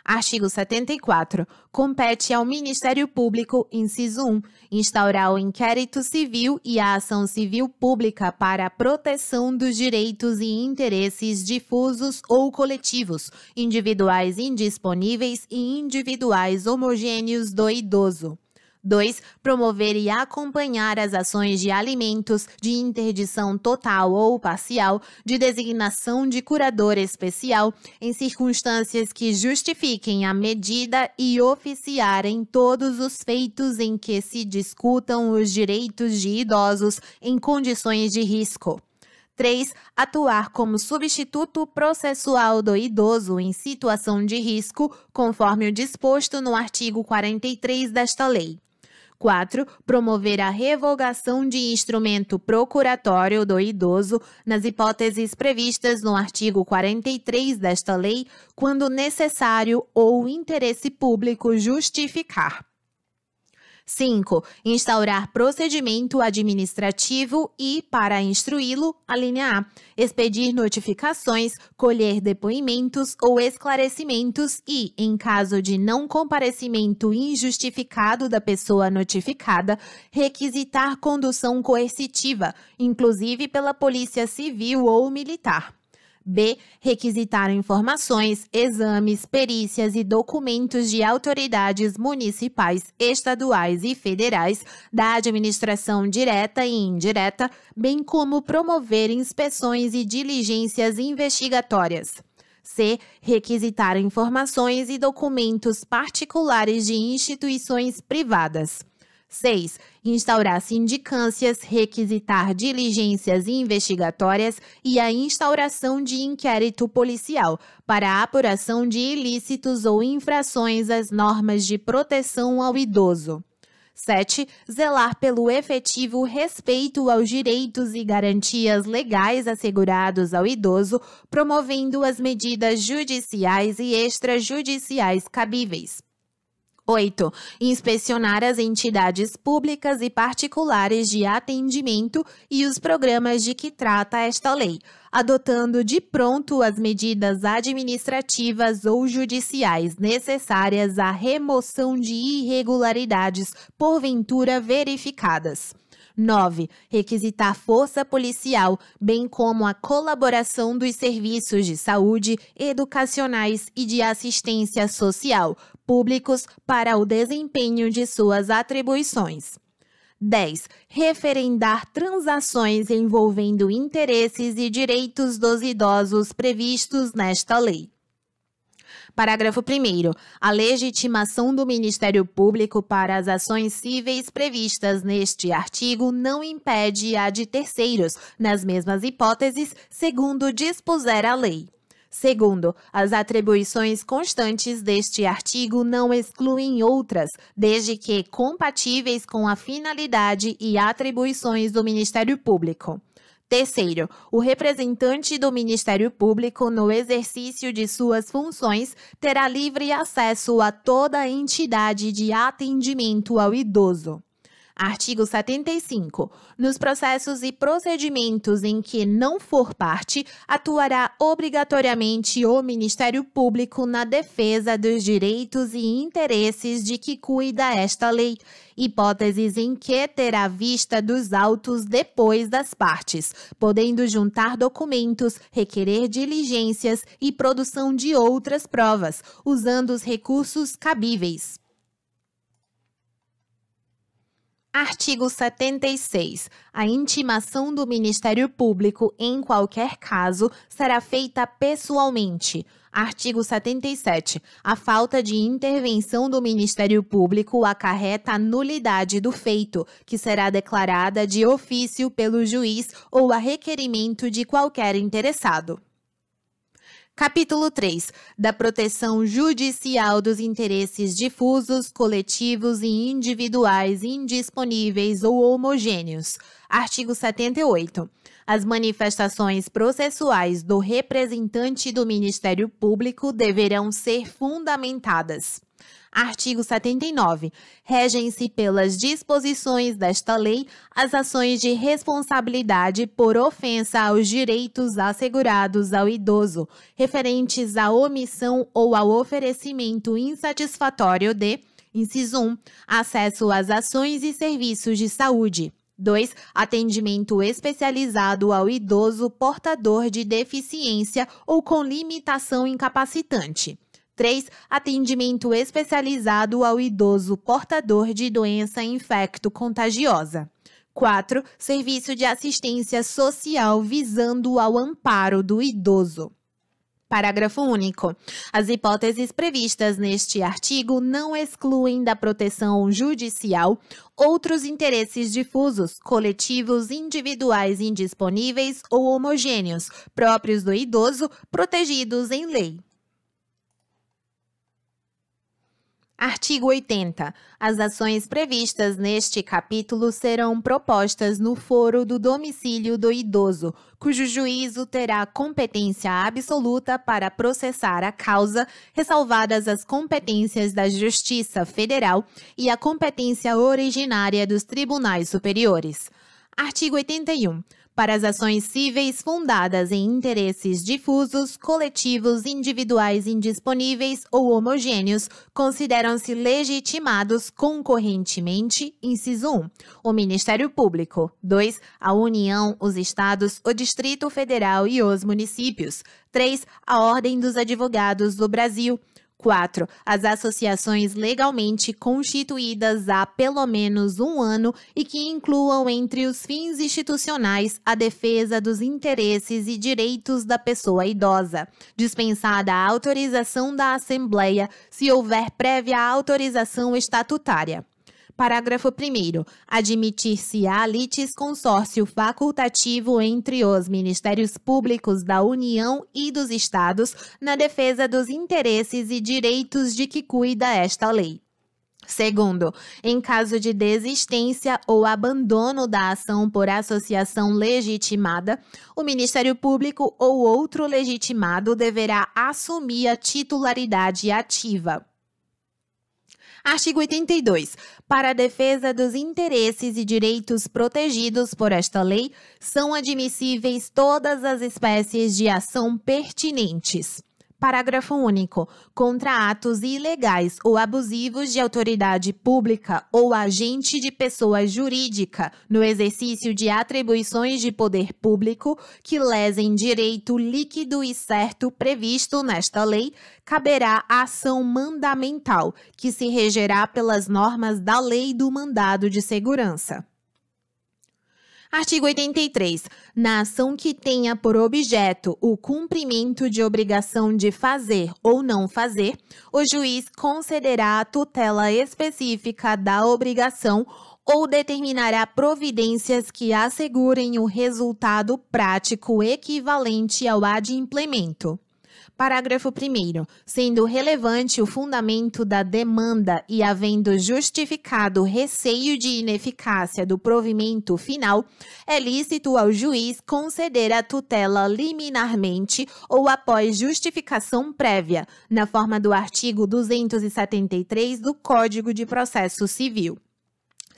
Artigo 74. Compete ao Ministério Público, inciso 1, instaurar o inquérito civil e a ação civil pública para a proteção dos direitos e interesses difusos ou coletivos, individuais indisponíveis e individuais homogêneos do idoso. 2. Promover e acompanhar as ações de alimentos, de interdição total ou parcial, de designação de curador especial, em circunstâncias que justifiquem a medida e oficiar em todos os feitos em que se discutam os direitos de idosos em condições de risco. 3. Atuar como substituto processual do idoso em situação de risco, conforme o disposto no artigo 43 desta lei. 4. Promover a revogação de instrumento procuratório do idoso nas hipóteses previstas no artigo 43 desta lei, quando necessário ou interesse público justificar. 5. Instaurar procedimento administrativo e, para instruí-lo, a linha A, expedir notificações, colher depoimentos ou esclarecimentos e, em caso de não comparecimento injustificado da pessoa notificada, requisitar condução coercitiva, inclusive pela Polícia Civil ou Militar. B. Requisitar informações, exames, perícias e documentos de autoridades municipais, estaduais e federais, da administração direta e indireta, bem como promover inspeções e diligências investigatórias. C. Requisitar informações e documentos particulares de instituições privadas. 6. Instaurar sindicâncias, requisitar diligências investigatórias e a instauração de inquérito policial para a apuração de ilícitos ou infrações às normas de proteção ao idoso. 7. Zelar pelo efetivo respeito aos direitos e garantias legais assegurados ao idoso, promovendo as medidas judiciais e extrajudiciais cabíveis. 8. Inspecionar as entidades públicas e particulares de atendimento e os programas de que trata esta lei, adotando de pronto as medidas administrativas ou judiciais necessárias à remoção de irregularidades porventura verificadas. 9. Requisitar força policial, bem como a colaboração dos serviços de saúde, educacionais e de assistência social, públicos para o desempenho de suas atribuições. 10. Referendar transações envolvendo interesses e direitos dos idosos previstos nesta lei. Parágrafo 1º. A legitimação do Ministério Público para as ações cíveis previstas neste artigo não impede a de terceiros, nas mesmas hipóteses, segundo dispuser a lei. Segundo, as atribuições constantes deste artigo não excluem outras, desde que compatíveis com a finalidade e atribuições do Ministério Público. Terceiro, o representante do Ministério Público, no exercício de suas funções, terá livre acesso a toda a entidade de atendimento ao idoso. Artigo 75. Nos processos e procedimentos em que não for parte, atuará obrigatoriamente o Ministério Público na defesa dos direitos e interesses de que cuida esta lei, hipóteses em que terá vista dos autos depois das partes, podendo juntar documentos, requerer diligências e produção de outras provas, usando os recursos cabíveis. Artigo 76. A intimação do Ministério Público, em qualquer caso, será feita pessoalmente. Artigo 77. A falta de intervenção do Ministério Público acarreta a nulidade do feito, que será declarada de ofício pelo juiz ou a requerimento de qualquer interessado. Capítulo 3. Da proteção judicial dos interesses difusos, coletivos e individuais indisponíveis ou homogêneos. Artigo 78. As manifestações processuais do representante do Ministério Público deverão ser fundamentadas. Artigo 79. Regem-se pelas disposições desta lei as ações de responsabilidade por ofensa aos direitos assegurados ao idoso, referentes à omissão ou ao oferecimento insatisfatório de, inciso 1, acesso às ações e serviços de saúde. 2. Atendimento especializado ao idoso portador de deficiência ou com limitação incapacitante. 3. Atendimento especializado ao idoso portador de doença infecto-contagiosa. 4. Serviço de assistência social visando ao amparo do idoso. Parágrafo único. As hipóteses previstas neste artigo não excluem da proteção judicial outros interesses difusos, coletivos, individuais indisponíveis ou homogêneos, próprios do idoso, protegidos em lei. Artigo 80. As ações previstas neste capítulo serão propostas no foro do domicílio do idoso, cujo juízo terá competência absoluta para processar a causa, ressalvadas as competências da Justiça Federal e a competência originária dos tribunais superiores. Artigo 81. Para as ações cíveis fundadas em interesses difusos, coletivos, individuais indisponíveis ou homogêneos, consideram-se legitimados concorrentemente, inciso 1, o Ministério Público, 2, a União, os Estados, o Distrito Federal e os municípios, 3, a Ordem dos Advogados do Brasil, 4. As associações legalmente constituídas há pelo menos um ano e que incluam entre os fins institucionais a defesa dos interesses e direitos da pessoa idosa, dispensada a autorização da Assembleia se houver prévia autorização estatutária. Parágrafo 1º. Admitir-se-á litisconsórcio facultativo entre os Ministérios Públicos da União e dos Estados na defesa dos interesses e direitos de que cuida esta lei. Segundo, em caso de desistência ou abandono da ação por associação legitimada, o Ministério Público ou outro legitimado deverá assumir a titularidade ativa. Artigo 82. Para a defesa dos interesses e direitos protegidos por esta lei, são admissíveis todas as espécies de ação pertinentes. Parágrafo único. Contra atos ilegais ou abusivos de autoridade pública ou agente de pessoa jurídica no exercício de atribuições de poder público que lesem direito líquido e certo previsto nesta lei, caberá a ação mandamental, que se regerá pelas normas da Lei do Mandado de Segurança. Artigo 83. Na ação que tenha por objeto o cumprimento de obrigação de fazer ou não fazer, o juiz concederá a tutela específica da obrigação ou determinará providências que assegurem o resultado prático equivalente ao adimplemento. Parágrafo 1º. Sendo relevante o fundamento da demanda e havendo justificado receio de ineficácia do provimento final, é lícito ao juiz conceder a tutela liminarmente ou após justificação prévia, na forma do artigo 273 do Código de Processo Civil.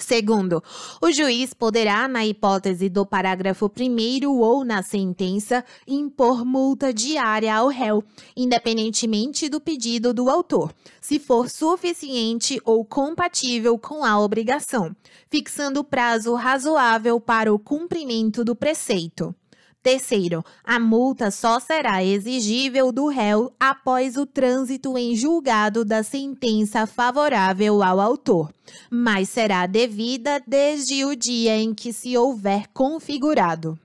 Segundo, o juiz poderá, na hipótese do parágrafo 1º ou na sentença, impor multa diária ao réu, independentemente do pedido do autor, se for suficiente ou compatível com a obrigação, fixando prazo razoável para o cumprimento do preceito. Terceiro, a multa só será exigível do réu após o trânsito em julgado da sentença favorável ao autor, mas será devida desde o dia em que se houver configurado.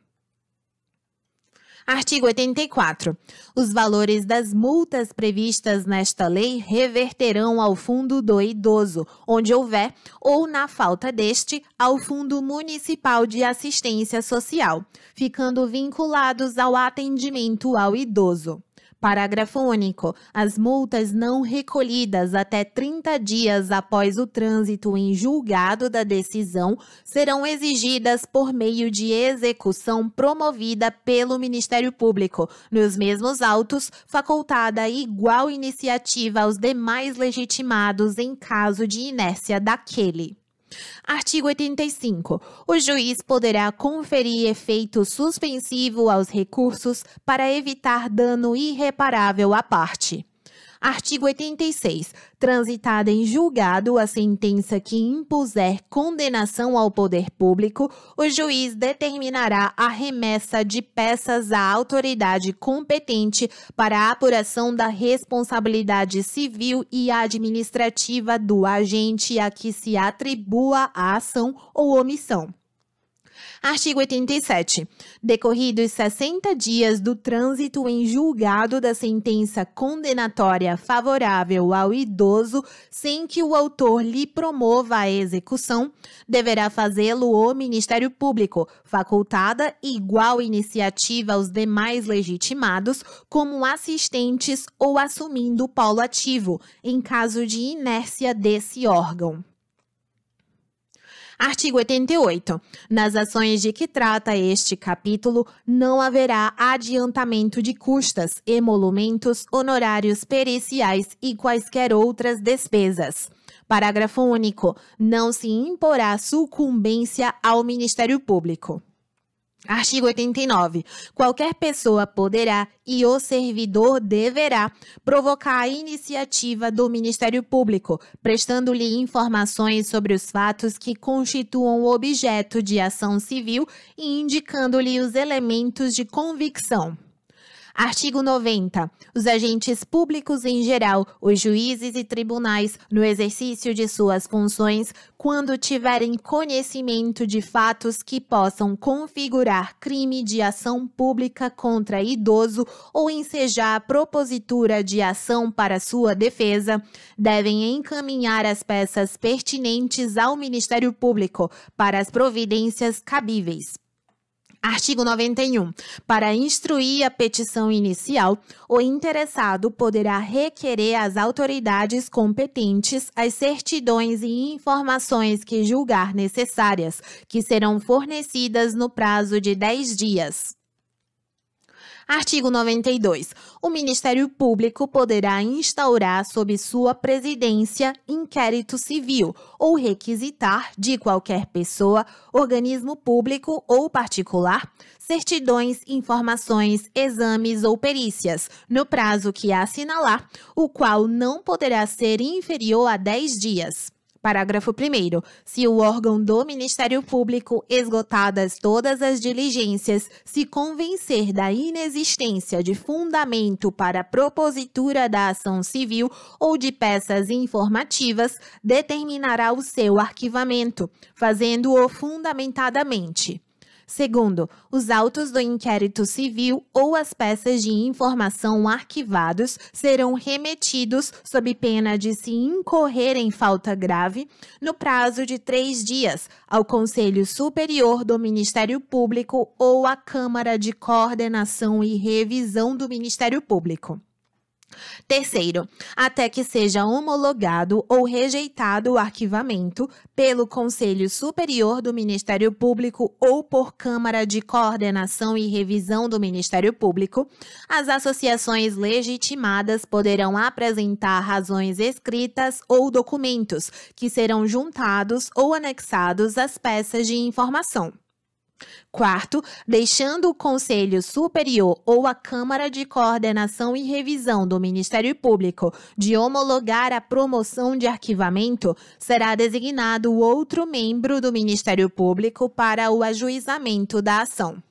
Artigo 84. Os valores das multas previstas nesta lei reverterão ao Fundo do Idoso, onde houver, ou na falta deste, ao Fundo Municipal de Assistência Social, ficando vinculados ao atendimento ao idoso. Parágrafo único. As multas não recolhidas até 30 dias após o trânsito em julgado da decisão serão exigidas por meio de execução promovida pelo Ministério Público, nos mesmos autos, facultada igual iniciativa aos demais legitimados em caso de inércia daquele. Artigo 85. O juiz poderá conferir efeito suspensivo aos recursos para evitar dano irreparável à parte. Artigo 86. Transitada em julgado a sentença que impuser condenação ao poder público, o juiz determinará a remessa de peças à autoridade competente para a apuração da responsabilidade civil e administrativa do agente a que se atribua a ação ou omissão. Artigo 87. Decorridos 60 dias do trânsito em julgado da sentença condenatória favorável ao idoso, sem que o autor lhe promova a execução, deverá fazê-lo o Ministério Público, facultada igual iniciativa aos demais legitimados, como assistentes ou assumindo o polo ativo, em caso de inércia desse órgão. Artigo 88. Nas ações de que trata este capítulo, não haverá adiantamento de custas, emolumentos, honorários periciais e quaisquer outras despesas. Parágrafo único. Não se imporá sucumbência ao Ministério Público. Artigo 89. Qualquer pessoa poderá e o servidor deverá provocar a iniciativa do Ministério Público, prestando-lhe informações sobre os fatos que constituam objeto de ação civil e indicando-lhe os elementos de convicção. Artigo 90. Os agentes públicos em geral, os juízes e tribunais, no exercício de suas funções, quando tiverem conhecimento de fatos que possam configurar crime de ação pública contra idoso ou ensejar a propositura de ação para sua defesa, devem encaminhar as peças pertinentes ao Ministério Público para as providências cabíveis. Artigo 91. Para instruir a petição inicial, o interessado poderá requerer às autoridades competentes as certidões e informações que julgar necessárias, que serão fornecidas no prazo de 10 dias. Artigo 92. O Ministério Público poderá instaurar sob sua presidência inquérito civil ou requisitar de qualquer pessoa, organismo público ou particular, certidões, informações, exames ou perícias, no prazo que assinalar, o qual não poderá ser inferior a 10 dias. Parágrafo 1º. Se o órgão do Ministério Público, esgotadas todas as diligências, se convencer da inexistência de fundamento para a propositura da ação civil ou de peças informativas, determinará o seu arquivamento, fazendo-o fundamentadamente. Segundo, os autos do inquérito civil ou as peças de informação arquivados serão remetidos sob pena de se incorrer em falta grave no prazo de 3 dias ao Conselho Superior do Ministério Público ou à Câmara de Coordenação e Revisão do Ministério Público. Terceiro, até que seja homologado ou rejeitado o arquivamento pelo Conselho Superior do Ministério Público ou por Câmara de Coordenação e Revisão do Ministério Público, as associações legitimadas poderão apresentar razões escritas ou documentos que serão juntados ou anexados às peças de informação. Quarto, deixando o Conselho Superior ou a Câmara de Coordenação e Revisão do Ministério Público de homologar a promoção de arquivamento, será designado outro membro do Ministério Público para o ajuizamento da ação.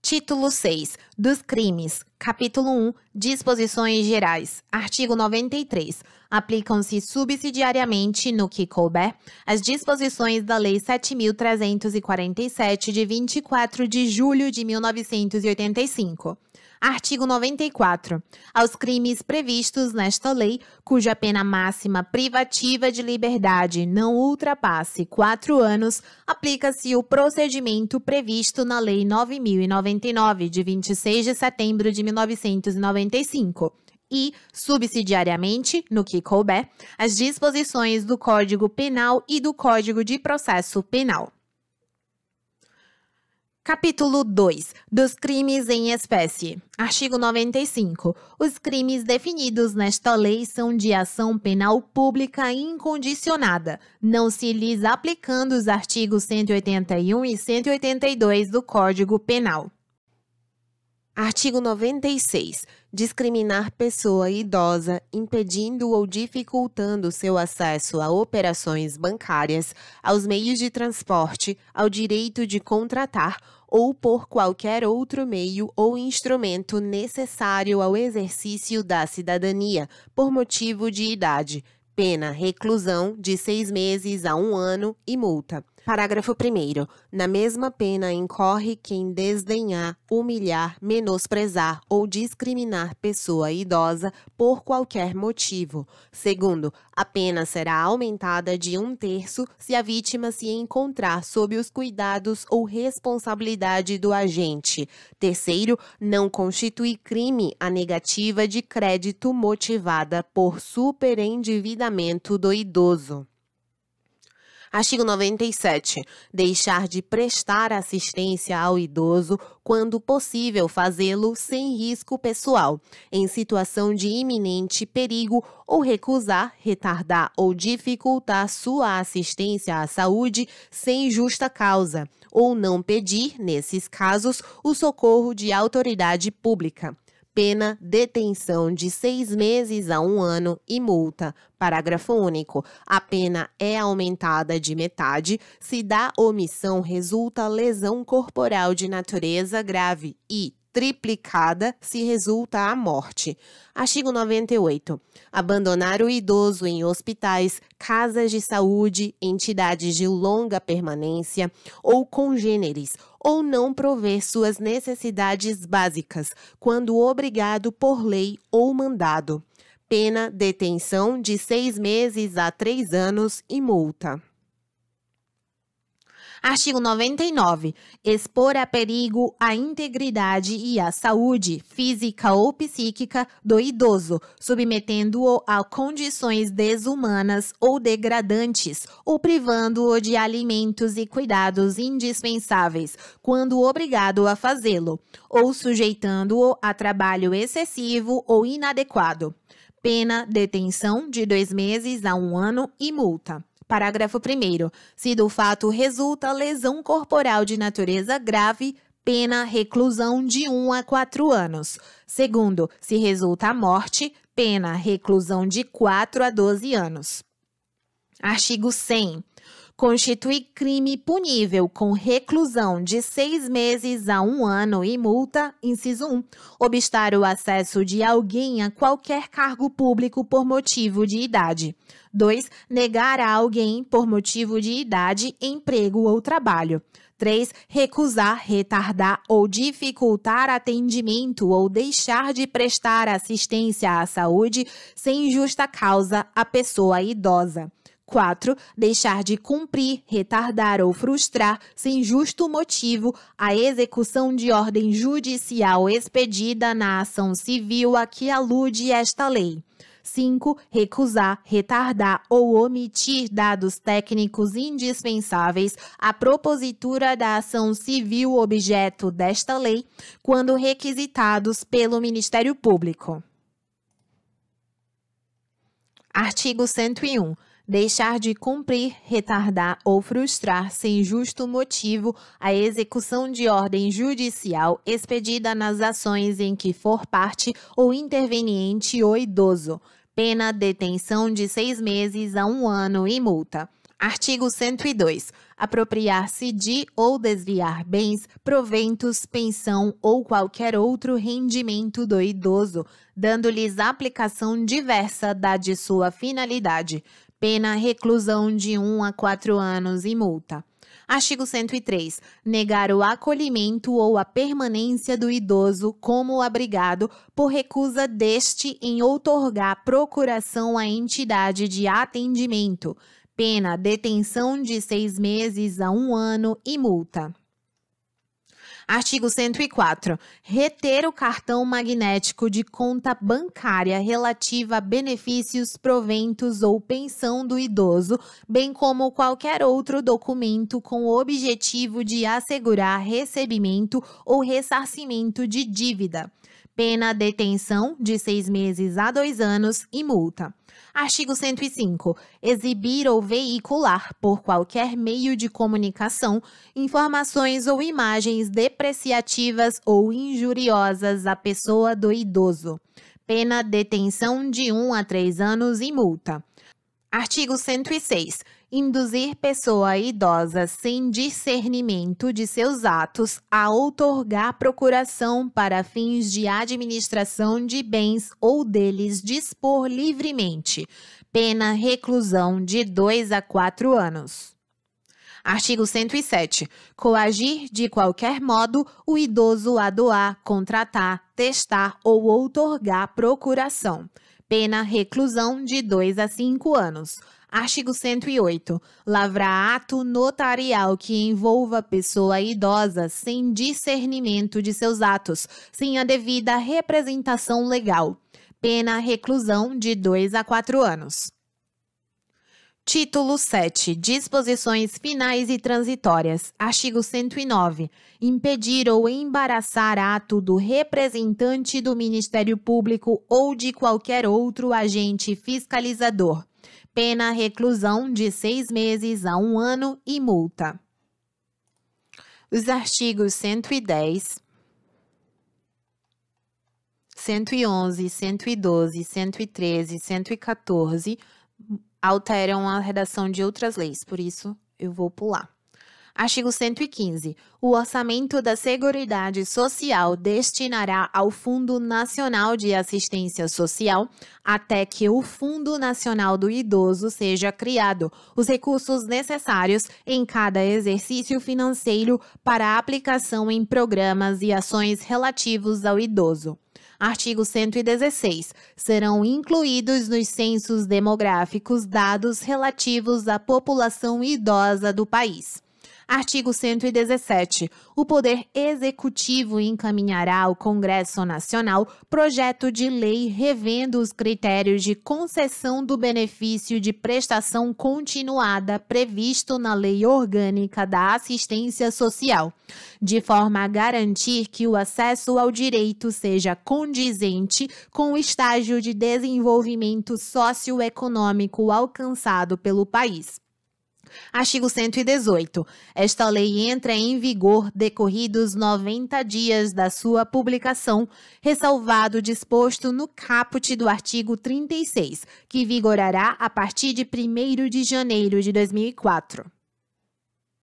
Título 6. Dos crimes. Capítulo 1. Disposições gerais. Artigo 93. Aplicam-se subsidiariamente, no que couber, as disposições da Lei 7.347, de 24 de julho de 1985. Artigo 94. Aos crimes previstos nesta lei, cuja pena máxima privativa de liberdade não ultrapasse 4 anos, aplica-se o procedimento previsto na Lei 9.099, de 26 de setembro de 1995. E, subsidiariamente, no que couber, as disposições do Código Penal e do Código de Processo Penal. Capítulo 2. Dos crimes em espécie. Artigo 95. Os crimes definidos nesta lei são de ação penal pública incondicionada, não se lhes aplicando os artigos 181 e 182 do Código Penal. Artigo 96. Discriminar pessoa idosa, impedindo ou dificultando seu acesso a operações bancárias, aos meios de transporte, ao direito de contratar ou por qualquer outro meio ou instrumento necessário ao exercício da cidadania, por motivo de idade. Pena reclusão de 6 meses a 1 ano e multa. Parágrafo 1º. Na mesma pena incorre quem desdenhar, humilhar, menosprezar ou discriminar pessoa idosa por qualquer motivo. Segundo, a pena será aumentada de 1/3 se a vítima se encontrar sob os cuidados ou responsabilidade do agente. Terceiro, não constitui crime a negativa de crédito motivada por superendividamento do idoso. Artigo 97. Deixar de prestar assistência ao idoso quando possível fazê-lo sem risco pessoal, em situação de iminente perigo, ou recusar, retardar ou dificultar sua assistência à saúde sem justa causa, ou não pedir, nesses casos, o socorro de autoridade pública. Pena, detenção de 6 meses a 1 ano e multa. Parágrafo único. A pena é aumentada de metade se da omissão resulta lesão corporal de natureza grave e triplicada se resulta a morte. Artigo 98. Abandonar o idoso em hospitais, casas de saúde, entidades de longa permanência ou congêneres, ou não prover suas necessidades básicas, quando obrigado por lei ou mandado. Pena, detenção de 6 meses a 3 anos e multa. Artigo 99. Expor a perigo a integridade e a saúde física ou psíquica do idoso, submetendo-o a condições desumanas ou degradantes, ou privando-o de alimentos e cuidados indispensáveis, quando obrigado a fazê-lo, ou sujeitando-o a trabalho excessivo ou inadequado. Pena, detenção de 2 meses a 1 ano e multa. Parágrafo 1º. Se do fato resulta lesão corporal de natureza grave, pena reclusão de 1 a 4 anos. Segundo, se resulta a morte, pena reclusão de 4 a 12 anos. Artigo 100. Constitui crime punível com reclusão de 6 meses a 1 ano e multa, inciso 1, obstar o acesso de alguém a qualquer cargo público por motivo de idade. 2. Negar a alguém, por motivo de idade, emprego ou trabalho. 3. Recusar, retardar ou dificultar atendimento ou deixar de prestar assistência à saúde sem justa causa à pessoa idosa. 4. Deixar de cumprir, retardar ou frustrar, sem justo motivo, a execução de ordem judicial expedida na ação civil a que alude esta lei. 5. Recusar, retardar ou omitir dados técnicos indispensáveis à propositura da ação civil objeto desta lei, quando requisitados pelo Ministério Público. Artigo 101. Deixar de cumprir, retardar ou frustrar sem justo motivo a execução de ordem judicial expedida nas ações em que for parte ou interveniente o idoso. Pena detenção de 6 meses a 1 ano e multa. Artigo 102. Apropriar-se de ou desviar bens, proventos, pensão ou qualquer outro rendimento do idoso, dando-lhes aplicação diversa da de sua finalidade. Pena reclusão de 1 a 4 anos e multa. Artigo 103. Negar o acolhimento ou a permanência do idoso como abrigado por recusa deste em outorgar procuração à entidade de atendimento. Pena detenção de 6 meses a 1 ano e multa. Artigo 104. Reter o cartão magnético de conta bancária relativa a benefícios, proventos ou pensão do idoso, bem como qualquer outro documento com o objetivo de assegurar recebimento ou ressarcimento de dívida. Pena detenção de 6 meses a 2 anos e multa. Artigo 105. Exibir ou veicular, por qualquer meio de comunicação, informações ou imagens depreciativas ou injuriosas à pessoa do idoso. Pena detenção de 1 a 3 anos e multa. Artigo 106. Induzir pessoa idosa sem discernimento de seus atos a outorgar procuração para fins de administração de bens ou deles dispor livremente. Pena reclusão de 2 a 4 anos. Artigo 107. Coagir de qualquer modo o idoso a doar, contratar, testar ou outorgar procuração. Pena reclusão de 2 a 5 anos. Artigo 108. Lavrar ato notarial que envolva pessoa idosa sem discernimento de seus atos, sem a devida representação legal. Pena reclusão de 2 a 4 anos. Título 7. Disposições finais e transitórias. Artigo 109. Impedir ou embaraçar ato do representante do Ministério Público ou de qualquer outro agente fiscalizador. Pena reclusão de 6 meses a 1 ano e multa. Os artigos 110, 111, 112, 113 e 114 alteram a redação de outras leis, por isso eu vou pular. Artigo 115. O orçamento da Seguridade Social destinará ao Fundo Nacional de Assistência Social, até que o Fundo Nacional do Idoso seja criado, os recursos necessários em cada exercício financeiro para aplicação em programas e ações relativos ao idoso. Artigo 116. Serão incluídos nos censos demográficos dados relativos à população idosa do país. Artigo 117. O Poder Executivo encaminhará ao Congresso Nacional projeto de lei revendo os critérios de concessão do benefício de prestação continuada previsto na Lei Orgânica da Assistência Social, de forma a garantir que o acesso ao direito seja condizente com o estágio de desenvolvimento socioeconômico alcançado pelo país. Artigo 118. Esta lei entra em vigor decorridos 90 dias da sua publicação, ressalvado o disposto no caput do artigo 36, que vigorará a partir de 1º de janeiro de 2004.